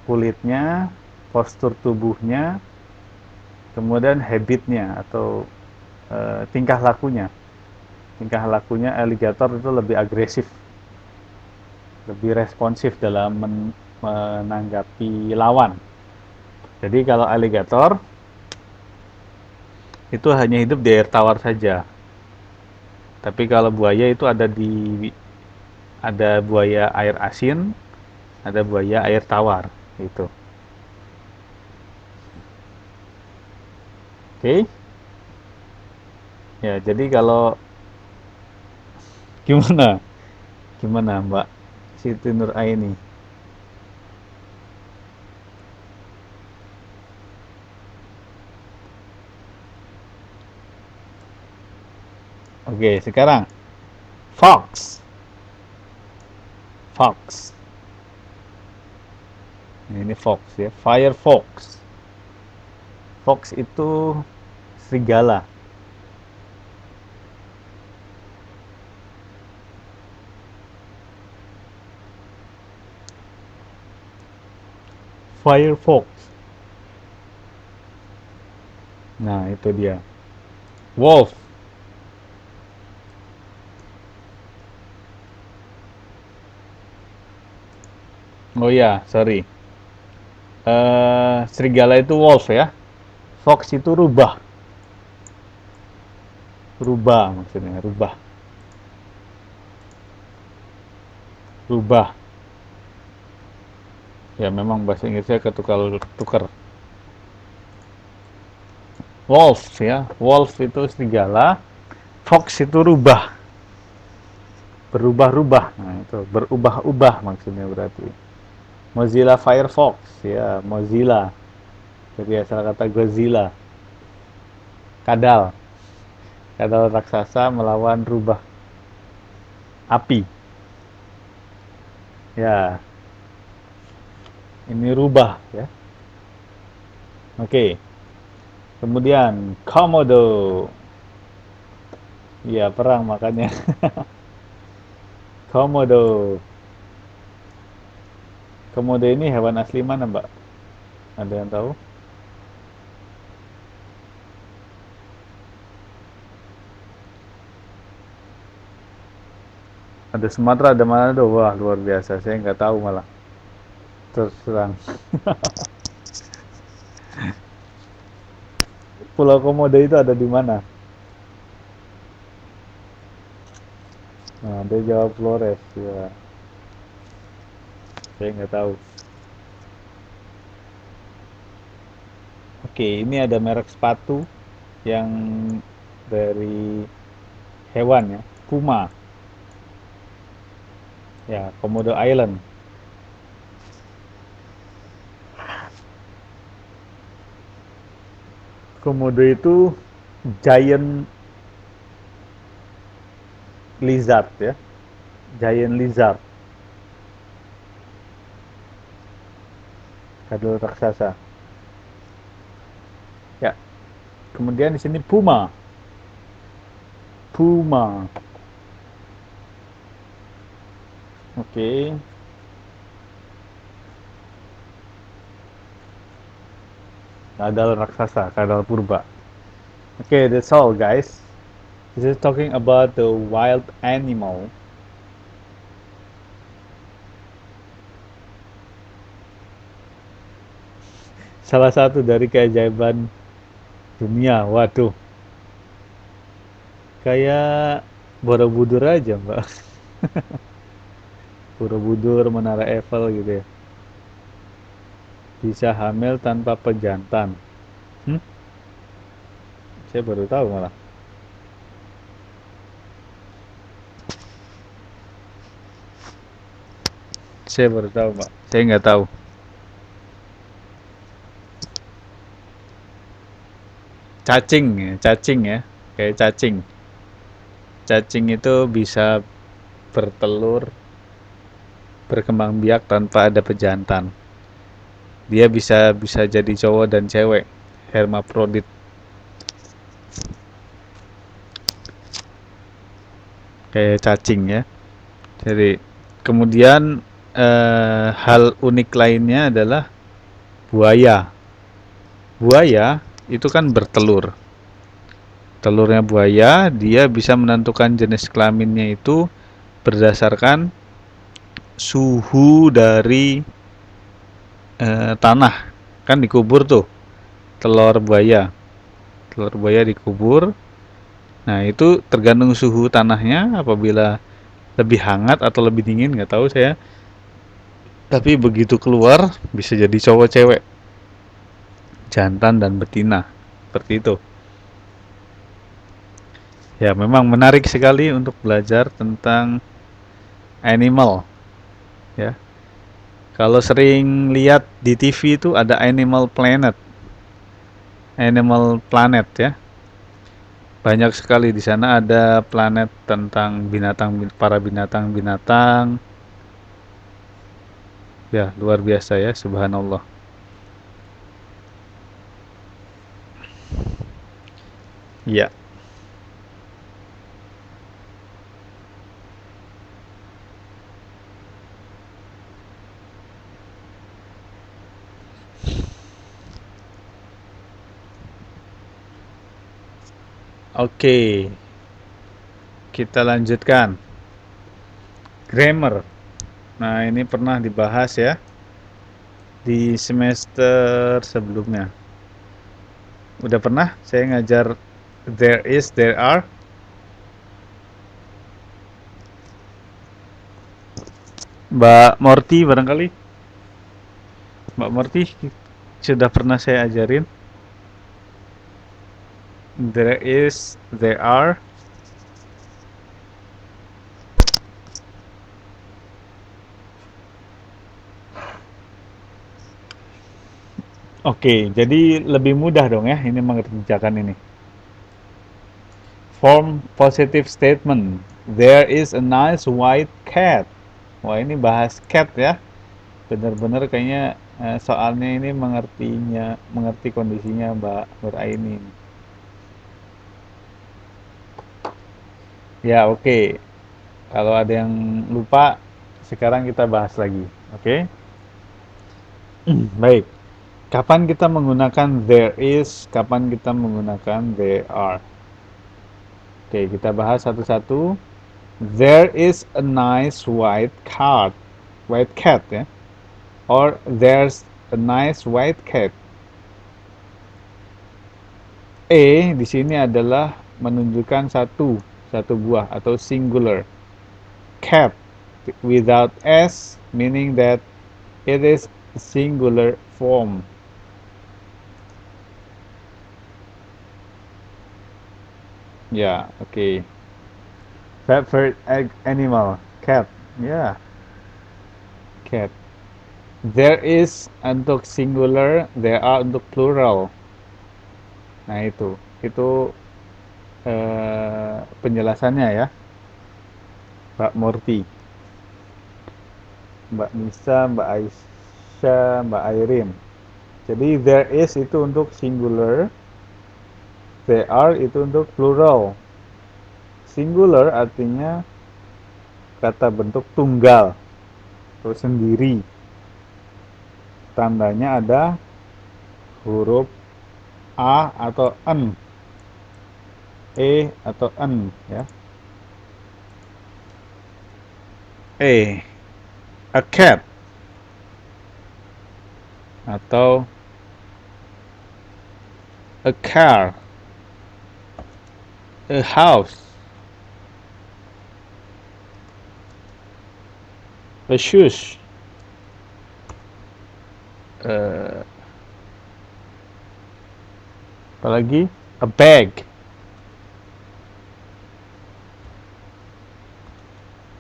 kulitnya, postur tubuhnya, kemudian habitnya atau tingkah lakunya. Tingkah lakunya alligator itu lebih agresif, lebih responsif dalam menanggapi lawan. Jadi kalau alligator itu hanya hidup di air tawar saja. Tapi kalau buaya itu ada buaya air asin, ada buaya air tawar itu. Oke. Ya, jadi kalau gimana? Gimana, Mbak Siti Nur Aini? Oke, sekarang fox. Fox. Ini fox ya. Firefox. Fox itu serigala. Firefox. Nah, itu dia. Wolf. Oh ya, sorry. Serigala itu wolf ya. Fox itu rubah. Rubah maksudnya, rubah. Rubah. Ya memang bahasa Inggrisnya ketukar-tukar. Wolf ya. Wolf itu serigala. Fox itu rubah. Berubah-ubah. Nah, itu berubah-ubah maksudnya berarti. Mozilla Firefox ya, Mozilla. Jadi asal kata Godzilla. Kadal. Kadal raksasa melawan rubah api. Ya, ini rubah ya. Oke. Kemudian komodo. Iya, perang makanya. Komodo. Komodo ini hewan asli mana, Mbak? Ada yang tahu? Ada Sumatera, ada Manado. Wah, luar biasa. Saya nggak tahu malah. Terus terang. Pulau Komodo itu ada di mana? Nah, dia jawab Flores. Ya, saya nggak tahu. Oke, ini ada merek sepatu yang dari hewan ya. Puma. Ya, Komodo Island. Komodo itu giant lizard ya. Giant lizard. Kadal raksasa. Ya, kemudian di sini puma. Puma. Oke. Kadal raksasa, kadal purba. Okay, that's all, guys. This is talking about the wild animal. Salah satu dari keajaiban dunia. Waduh, kayak Borobudur aja, Mbak. Borobudur, Menara Eiffel gitu ya. Bisa hamil tanpa pejantan. Hmm? Saya baru tahu malah. Saya baru tahu, Mbak. Saya nggak tahu. Cacing, ya, cacing ya. Kayak cacing. Cacing itu bisa bertelur, berkembang biak tanpa ada pejantan. Dia bisa bisa jadi cowok dan cewek, hermaprodit. kayak cacing ya. Jadi kemudian hal unik lainnya adalah buaya. Buaya itu kan bertelur. Telurnya buaya, dia bisa menentukan jenis kelaminnya itu berdasarkan suhu dari tanah. Kan dikubur tuh telur buaya. Telur buaya dikubur. Nah, itu tergantung suhu tanahnya, apabila lebih hangat atau lebih dingin nggak tahu saya. Tapi begitu keluar bisa jadi cowok cewek, jantan dan betina. Seperti itu. Ya, memang menarik sekali untuk belajar tentang animal, ya. Kalau sering lihat di TV itu ada Animal Planet ya. Banyak sekali di sana ada planet tentang binatang, para binatang-binatang. Ya, luar biasa ya, subhanallah. Ya, oke. Kita lanjutkan. Grammar. Nah, ini pernah dibahas ya di semester sebelumnya. Udah pernah saya ngajar there is, there are. Mbak Morty barangkali. Mbak Morty sudah pernah saya ajarin. There is, there are. Oke, jadi lebih mudah dong ya ini mengerjakan ini. Form positive statement. There is a nice white cat. Wah, ini bahas cat ya. Benar-benar kayaknya soalnya ini mengerti kondisinya Mbak Nuraini. Ya, oke. Kalau ada yang lupa, sekarang kita bahas lagi. Oke? Baik. Kapan kita menggunakan there is, kapan kita menggunakan there are. Oke, kita bahas satu-satu. There is a nice white cat ya. Or there's a nice white cat. Di sini adalah menunjukkan satu buah atau singular. Cat without s meaning that it is singular form. Ya, oke. Favorite animal, cat. Ya, cat. There is untuk singular, there are untuk plural. Nah, itu penjelasannya ya, Mbak Murti, Mbak Nisa, Mbak Aisyah, Mbak Airin. Jadi there is itu untuk singular, there are itu untuk plural. Singular artinya kata bentuk tunggal atau sendiri. Tandanya ada huruf A atau N, atau N ya. A cat atau a car, a house, a shoes, uh, apalagi a bag,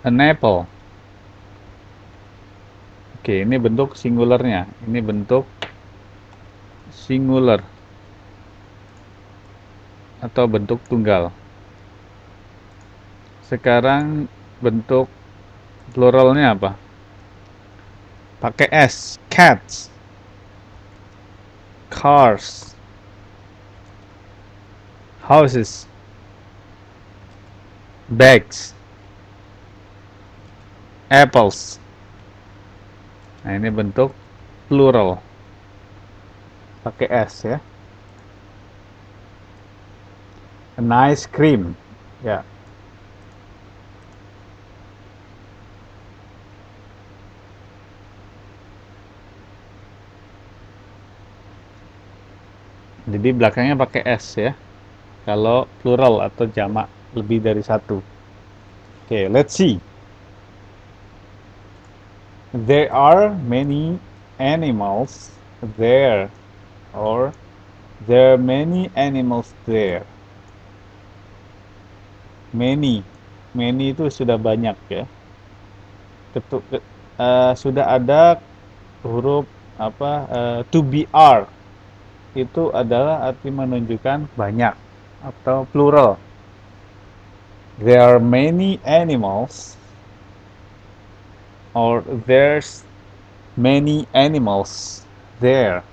an apple. Oke, ini bentuk singularnya. Ini bentuk singular atau bentuk tunggal. Sekarang bentuk pluralnya apa? Pakai S. Cats, cars, houses, bags. apples. Nah, ini bentuk plural. Pakai S ya. An ice cream. Ya. Jadi belakangnya pakai S ya. Kalau plural atau jamak lebih dari satu. Oke, let's see. There are many animals there. Or there are many animals there. Many. Many itu sudah banyak ya. Sudah ada huruf to be are itu adalah arti menunjukkan banyak atau plural. There are many animals or there's many animals there.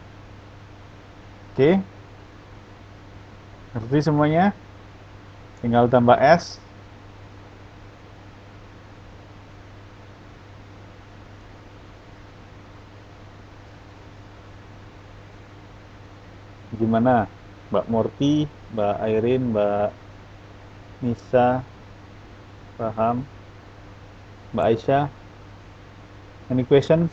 Oke. Ngerti semuanya? Tinggal tambah S. Gimana? Mbak Murti, Mbak Airin, Mbak Nisa, paham? Mbak Aisyah, any questions?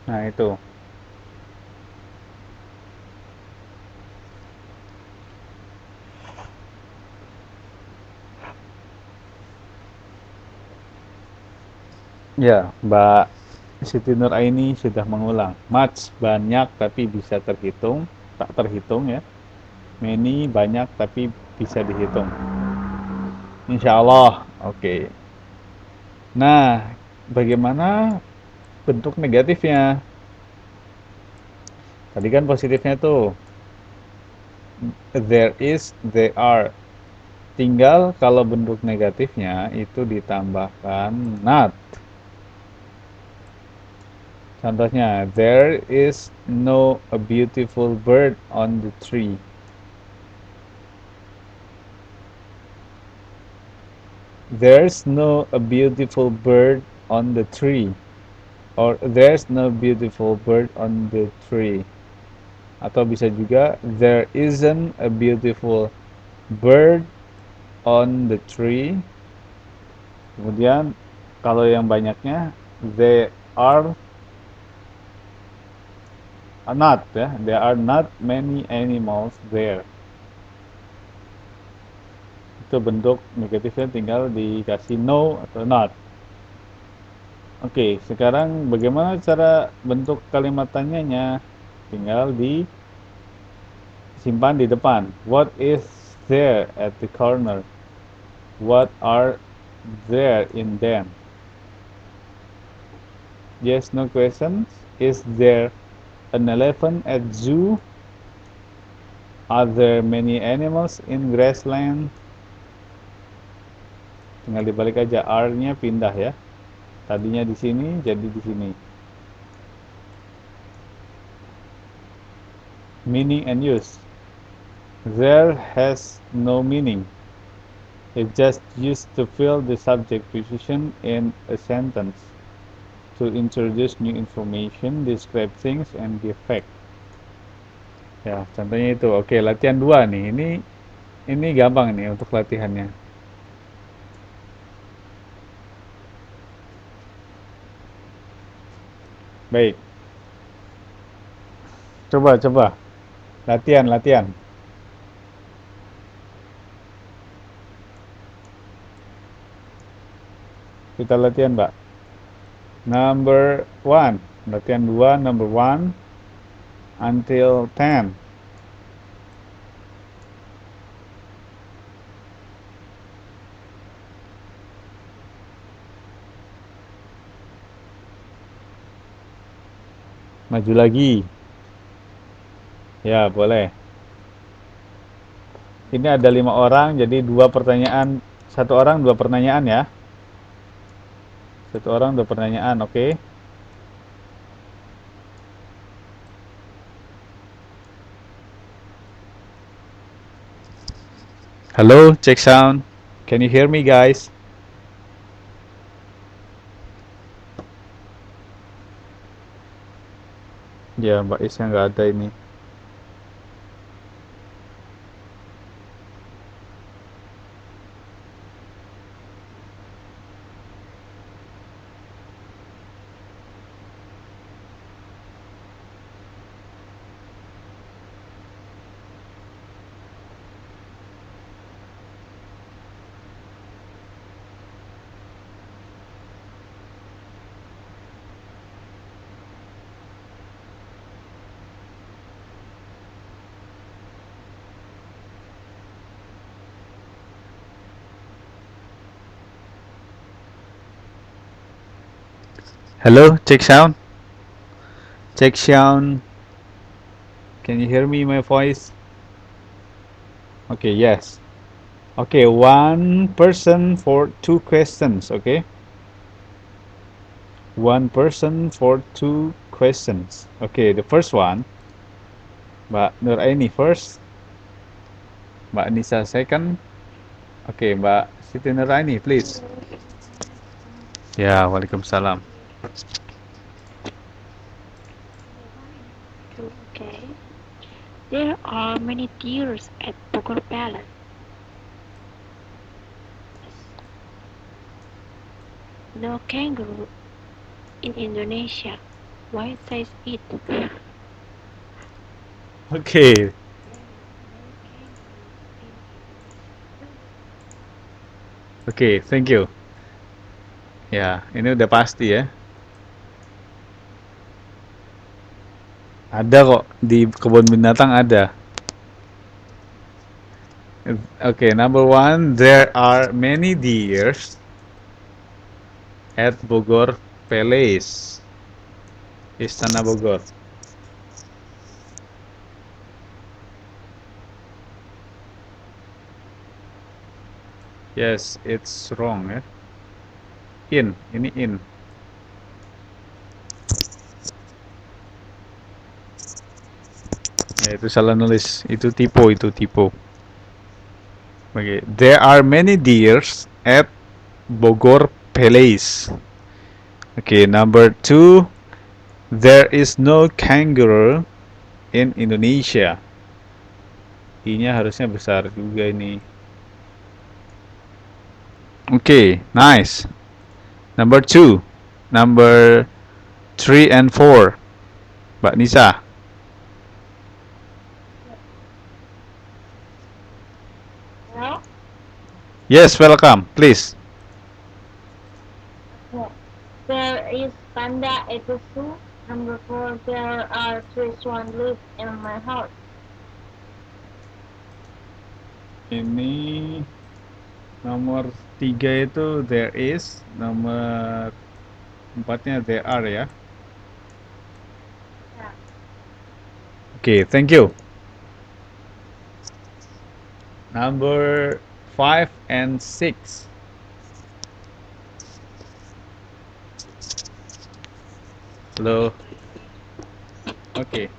Nah, itu. Ya, Mbak Siti Nur Aini sudah mengulang. Much, banyak tapi bisa terhitung, tak terhitung ya. Many, banyak tapi bisa dihitung. Insya Allah, oke. Nah, bagaimana bentuk negatifnya? Tadi kan positifnya tuh, there is, there are. Tinggal kalau bentuk negatifnya itu ditambahkan not. Contohnya, there is no a beautiful bird on the tree. There's no a beautiful bird on the tree. Or there's no beautiful bird on the tree. Atau bisa juga, there isn't a beautiful bird on the tree. Kemudian kalau yang banyaknya, there are not ya, there are not many animals there. Itu bentuk negatifnya tinggal dikasih no atau not. Oke, sekarang bagaimana cara bentuk kalimat tanyanya? Tinggal disimpan di depan. What is there at the corner? What are there in them? Yes, no questions. Is there an elephant at zoo? Are there many animals in grassland? Tinggal dibalik aja, R-nya pindah ya. Tadinya di sini jadi di sini. Meaning and use. There has no meaning. It's just used to fill the subject position in a sentence, to introduce new information, describe things, and give fact. Ya, contohnya itu. Oke, latihan 2 nih. Ini gampang nih untuk latihannya. Baik. Coba. Latihan. Kita latihan, Mbak. Number 1. Latihan 2, number 1 until 10. Maju lagi. Ya, boleh. Ini ada 5 orang, jadi 2 pertanyaan. 1 orang 2 pertanyaan ya. 1 orang 2 pertanyaan, oke. Halo, cek sound. Can you hear me, guys? Ya, Mbak Isya nggak ada ini. Hello, check sound. Check sound. Can you hear me, my voice? Okay, yes. Okay, one person for two questions, okay? One person for two questions. Okay, the first one, Mbak Nuraini first, Mbak Nisa second. Okay, Mbak Siti Nuraini, please. Ya, Waalaikumsalam. Okay. There are many deers at Bogor Palace. No kangaroo in Indonesia. Why says it? Okay. Oke, thank you. Ya, ini udah pasti ya. Ada kok di kebun binatang ada. Okay, number one, there are many deers at Bogor Palace, Istana Bogor. Yes, it's wrong ya. Ini in. Ya, itu salah nulis. Itu typo, itu typo. Okay, there are many deers at Bogor Palace. Okay, number two, there is no kangaroo in Indonesia. I-nya harusnya besar juga ini. Okay, nice. Number two, number three and four, Mbak Nisa. Well, Yes, welcome, please. there is panda at the zoo. Number 4, there are three swans live in my house. Ini nomor tiga itu there is, nomor empatnya there are ya. Yeah. Okay, thank you. Number 5 and 6. Hello. Okay.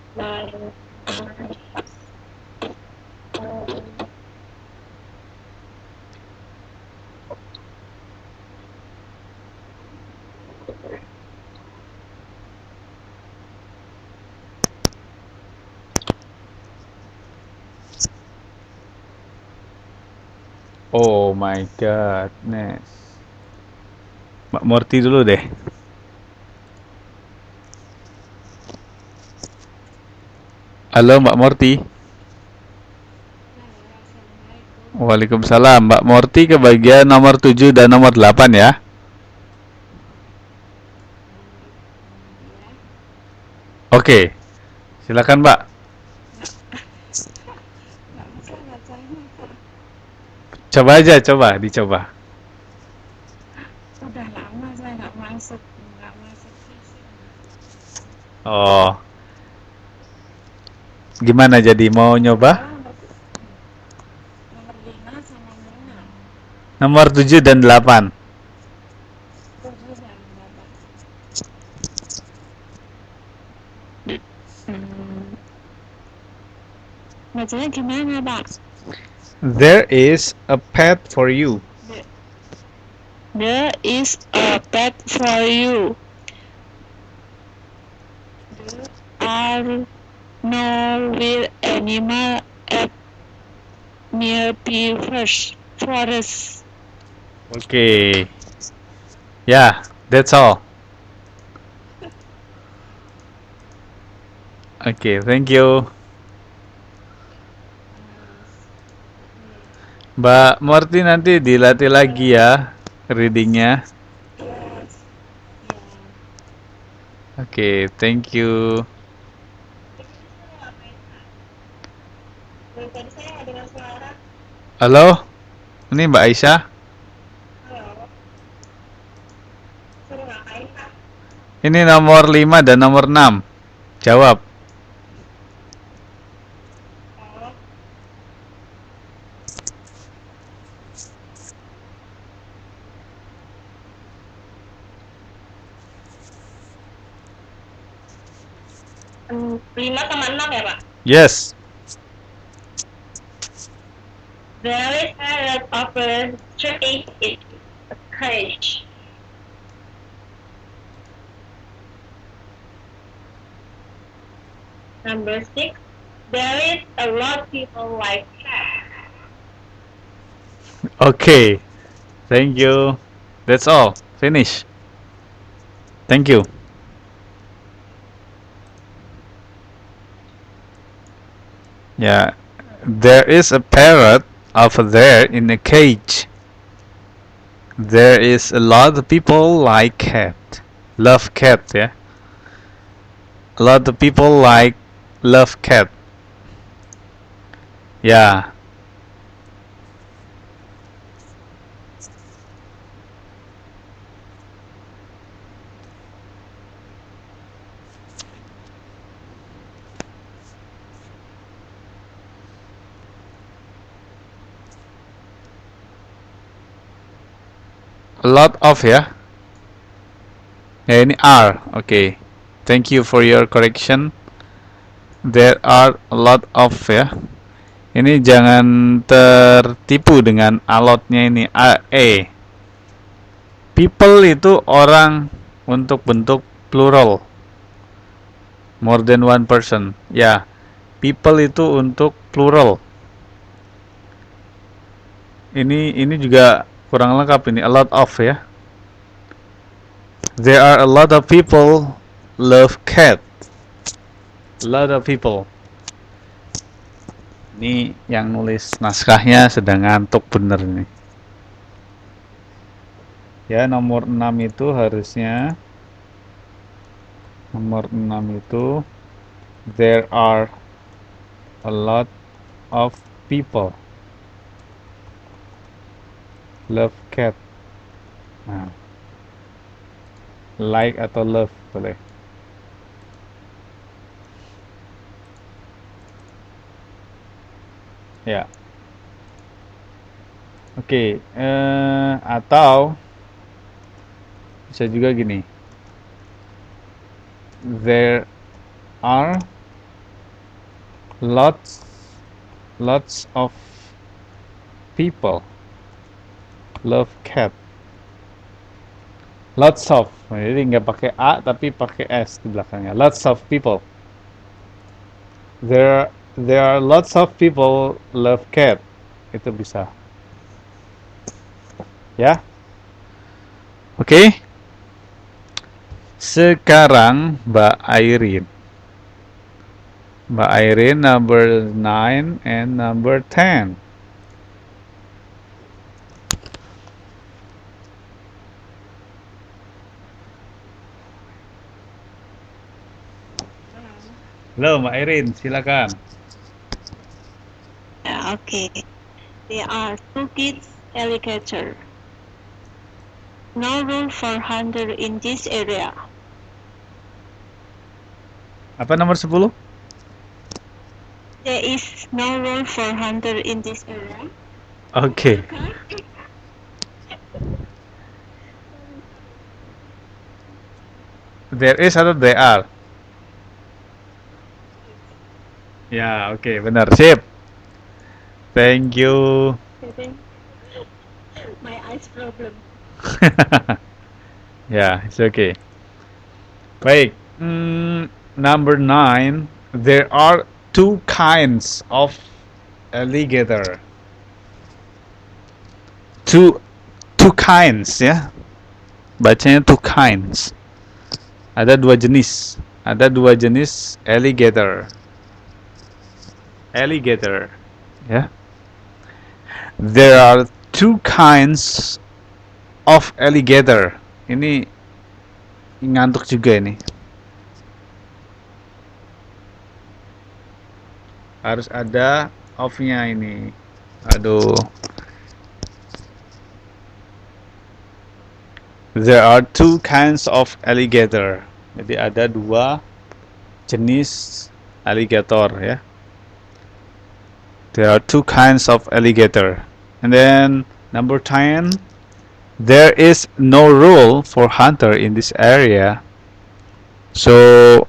Oh my godness. Mbak Morty dulu deh. Halo Mbak Morty. Waalaikumsalam. Mbak Morty kebagian nomor 7 dan nomor 8 ya. Oke. Silakan Mbak. Coba aja, dicoba. Udah lama saya nggak masuk Oh. Gimana jadi mau nyoba? nomor 5 sama 6. Nomor 7 dan 8. 7 dan 8. Bacanya gimana, Pak? There is a pet for you. There is a bed for you. There are no wild animals at nearby forests. Okay. Yeah, that's all. Okay, thank you. Mbak Morty nanti dilatih lagi ya readingnya. Yes. Yeah. Oke, thank you. Dari tadi saya dengar suara. Halo, ini Mbak Aisyah. Halo. Suruh ngapain, Pak? Ini nomor 5 dan nomor 6. Jawab. Oh. Lima sama 6 ya, Pak? Yes. There is a lot of tree in a cage. Number 6. There is a lot of people like that. Okay. Thank you. That's all. Finish. Thank you. Yeah. There is a parrot over there in a cage. There is a lot of people like cat. Love cat, yeah. A lot of people love cat. Yeah. A lot of ya. Ya ini are. Okay. Thank you for your correction. There are a lot of ya. Ini jangan tertipu dengan alotnya ini e. People itu orang untuk bentuk plural. More than one person. Ya. People itu untuk plural. Ini juga kurang lengkap ini. A lot of ya. There are a lot of people love cat. A lot of people. Ini yang nulis naskahnya sedang ngantuk bener nih. Ya, nomor 6 itu harusnya nomor 6 itu there are a lot of people love cat. Nah, like atau love boleh. Ya. Oke, atau bisa juga gini. There are lots of people love cat. Lots of. Jadi nggak pakai a tapi pakai s di belakangnya. Lots of people. There are lots of people love cat. Itu bisa. Ya. Oke. Sekarang Mbak Airin. Mbak Airin number 9 and number 10. Halo Mbak Airin, silakan. Okay. There are two kids alligator. No room for hunter in this area. Apa nomor 10? There is no room for hunter in this area. Oke. There is atau there are? Ya, oke, benar. Sip. Thank you. My eyes problem. Yeah, it's okay. Baik. Number 9. There are two kinds of alligator. Two kinds ya. Bacanya two kinds. Ada dua jenis. Ada dua jenis alligator. Alligator. Ya. There are two kinds of alligator. Ini ngantuk juga ini. Harus ada off-nya ini. Aduh. There are two kinds of alligator. Jadi ada dua jenis alligator ya. There are two kinds of alligator. And then number 10, there is no rule for hunter in this area. So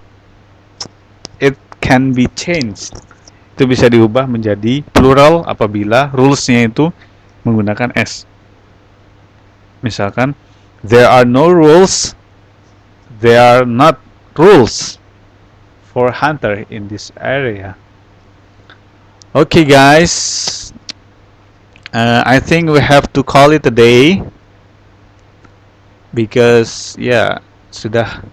it can be changed. Itu bisa diubah menjadi plural apabila rulesnya itu menggunakan S. Misalkan, there are no rules, there are not rules for hunter in this area. Okay guys, I think we have to call it a day because sudah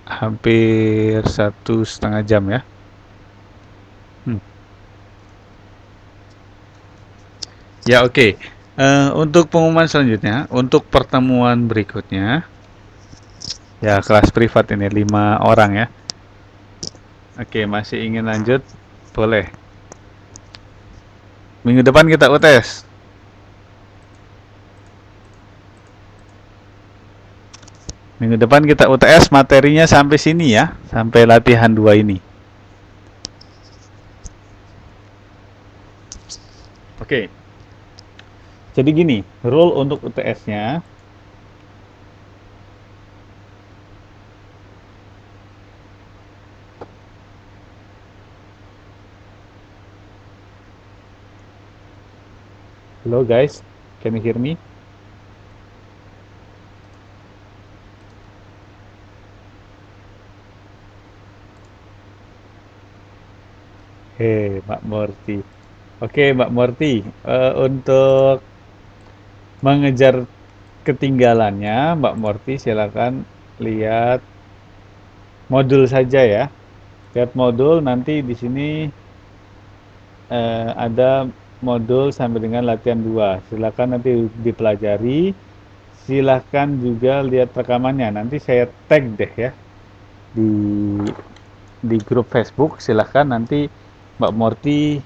hampir 1,5 jam ya. Ya oke. Untuk pengumuman selanjutnya, untuk pertemuan berikutnya, ya kelas privat ini 5 orang ya. Oke, masih ingin lanjut? Boleh. Minggu depan kita UTS. Minggu depan kita UTS, materinya sampai sini ya, sampai latihan 2 ini. Oke. Jadi gini, rule untuk UTS-nya. Hello guys, can you hear me? Mbak Morty. Oke, Mbak Morty, untuk mengejar ketinggalannya, Mbak Morty silakan lihat modul saja ya. Lihat modul, nanti di sini ada modul sampai dengan latihan 2. Silakan nanti dipelajari. Silakan juga lihat rekamannya. Nanti saya tag deh ya di grup Facebook. Silakan nanti Mbak Morty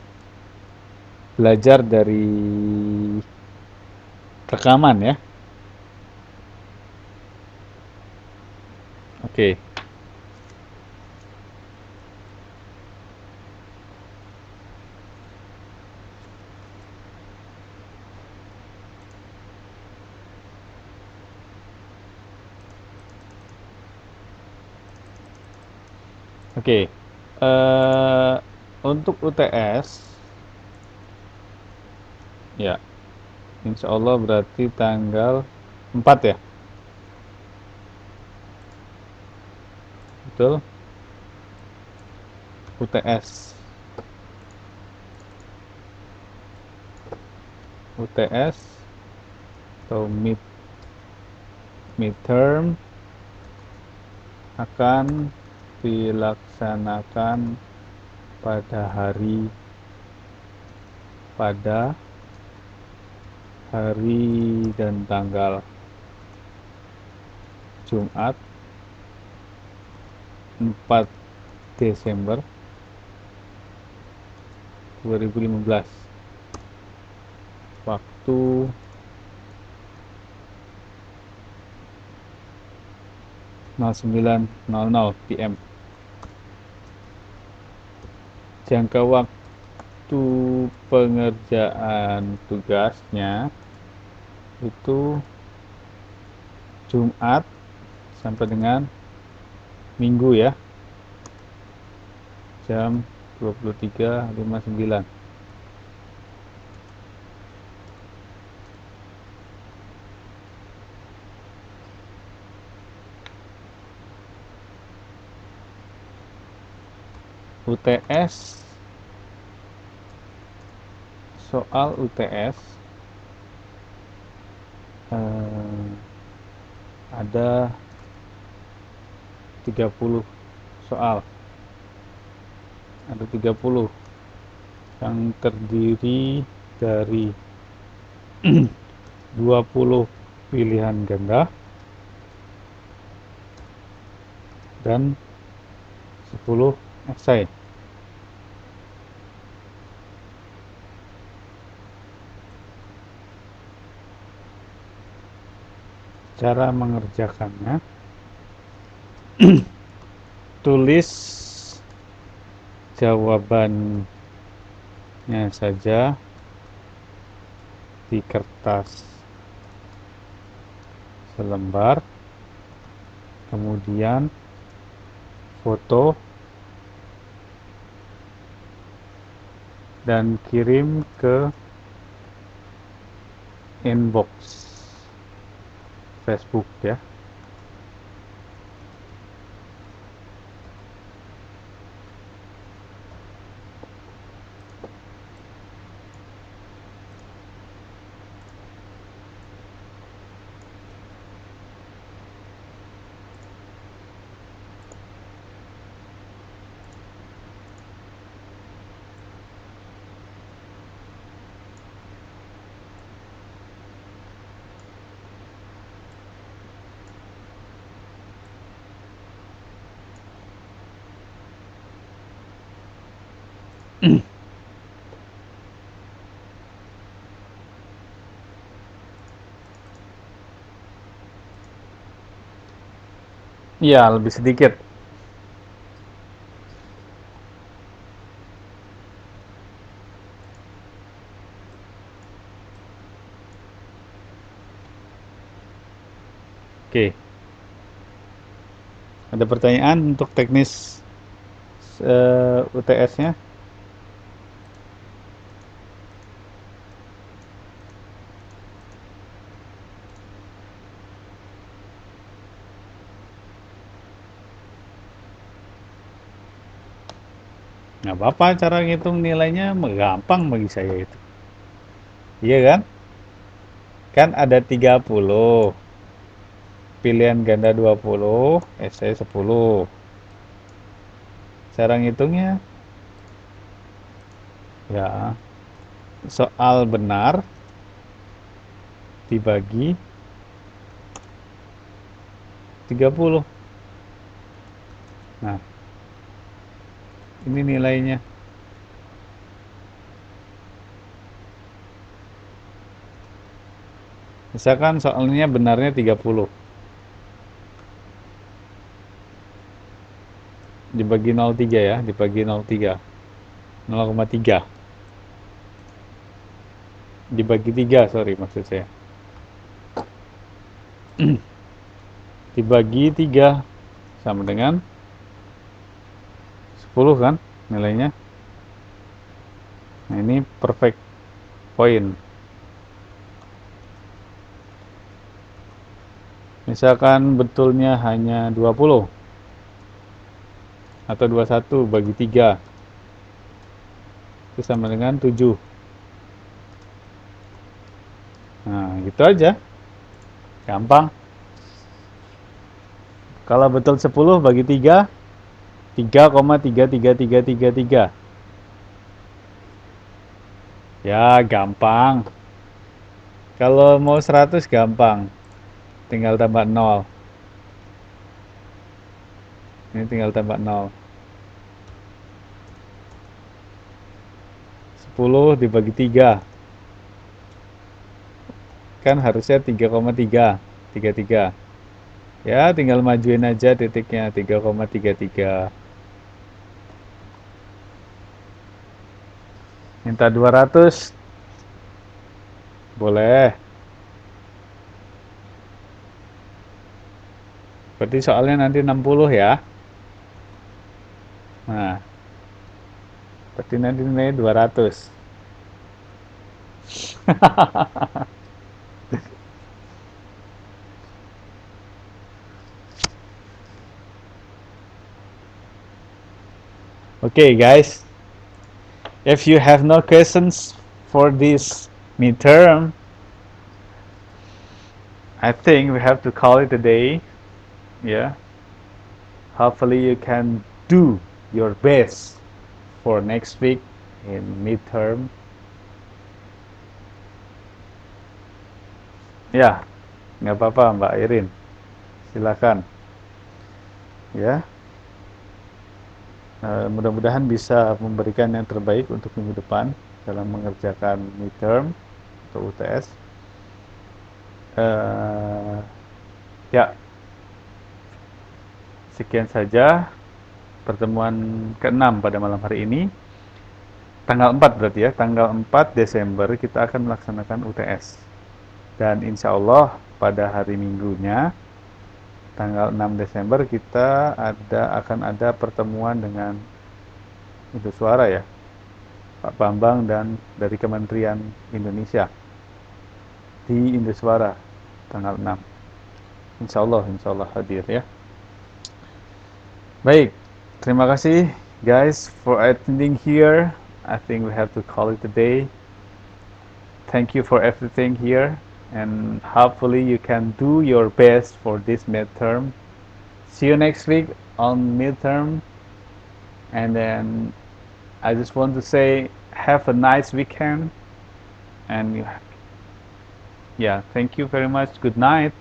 belajar dari rekaman ya. Oke. Oke. Untuk UTS ya, insya Allah berarti tanggal 4 ya. Betul. UTS atau midterm akan dilaksanakan pada hari dan tanggal Jumat 4 Desember 2015 waktu 09.00 PM. Jangka waktu pengerjaan tugasnya itu Jumat sampai dengan Minggu ya, jam 23.59. UTS, soal UTS ada 30 soal. Ada 30 yang terdiri dari 20 pilihan ganda dan 10 esai. Cara mengerjakannya, tulis jawabannya saja di kertas selembar, kemudian foto dan kirim ke inbox Facebook ya. Iya, lebih sedikit. Oke. Ada pertanyaan untuk teknis UTS-nya? Nggak apa-apa, cara ngitung nilainya gampang bagi saya itu. Iya kan? Kan ada 30. Pilihan ganda 20, esai 10. Cara ngitungnya ya soal benar dibagi 30. Nah, ini nilainya. Misalkan soalnya benarnya 30. Dibagi 0,3 ya, dibagi 0,3. 0,3. Dibagi 3, sorry maksud saya. Dibagi 3 sama dengan 10 kan nilainya. Nah, ini perfect point. Misalkan betulnya hanya 20 atau 21 bagi 3 itu sama dengan 7. Nah, gitu aja. Gampang. Kalau betul 10 bagi 3, 3,33333. Ya, gampang. Kalau mau 100 gampang. Tinggal tambah 0. Ini tinggal tambah 0. 10 dibagi 3. Kan harusnya 3,3. 33. Ya, tinggal majuin aja titiknya 3,33. Minta 200. Boleh. Berarti soalnya nanti 60 ya. Nah, berarti nanti nilainya 200. Okay, guys. If you have no questions for this midterm, I think we have to call it a day. Yeah. Hopefully you can do your best for next week in midterm. Ya, nggak apa-apa Mbak Irin. Silakan. Ya. Mudah-mudahan bisa memberikan yang terbaik untuk minggu depan dalam mengerjakan midterm atau UTS. Ya, sekian saja pertemuan ke-6 pada malam hari ini. Tanggal 4 berarti ya, tanggal 4 Desember kita akan melaksanakan UTS. Dan insya Allah pada hari Minggunya, tanggal 6 Desember kita akan ada pertemuan dengan Ibu Suara ya, Pak Bambang dan dari Kementerian Indonesia di Indoswara tanggal 6. Insya Allah hadir ya. Baik, terima kasih guys for attending here. I think we have to call it a day. Thank you for everything here, and hopefully you can do your best for this midterm. See you next week on midterm, and then I just want to say have a nice weekend, and yeah, thank you very much. Good night.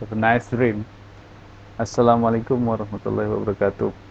Have a nice dream. Assalamualaikum warahmatullahi wabarakatuh.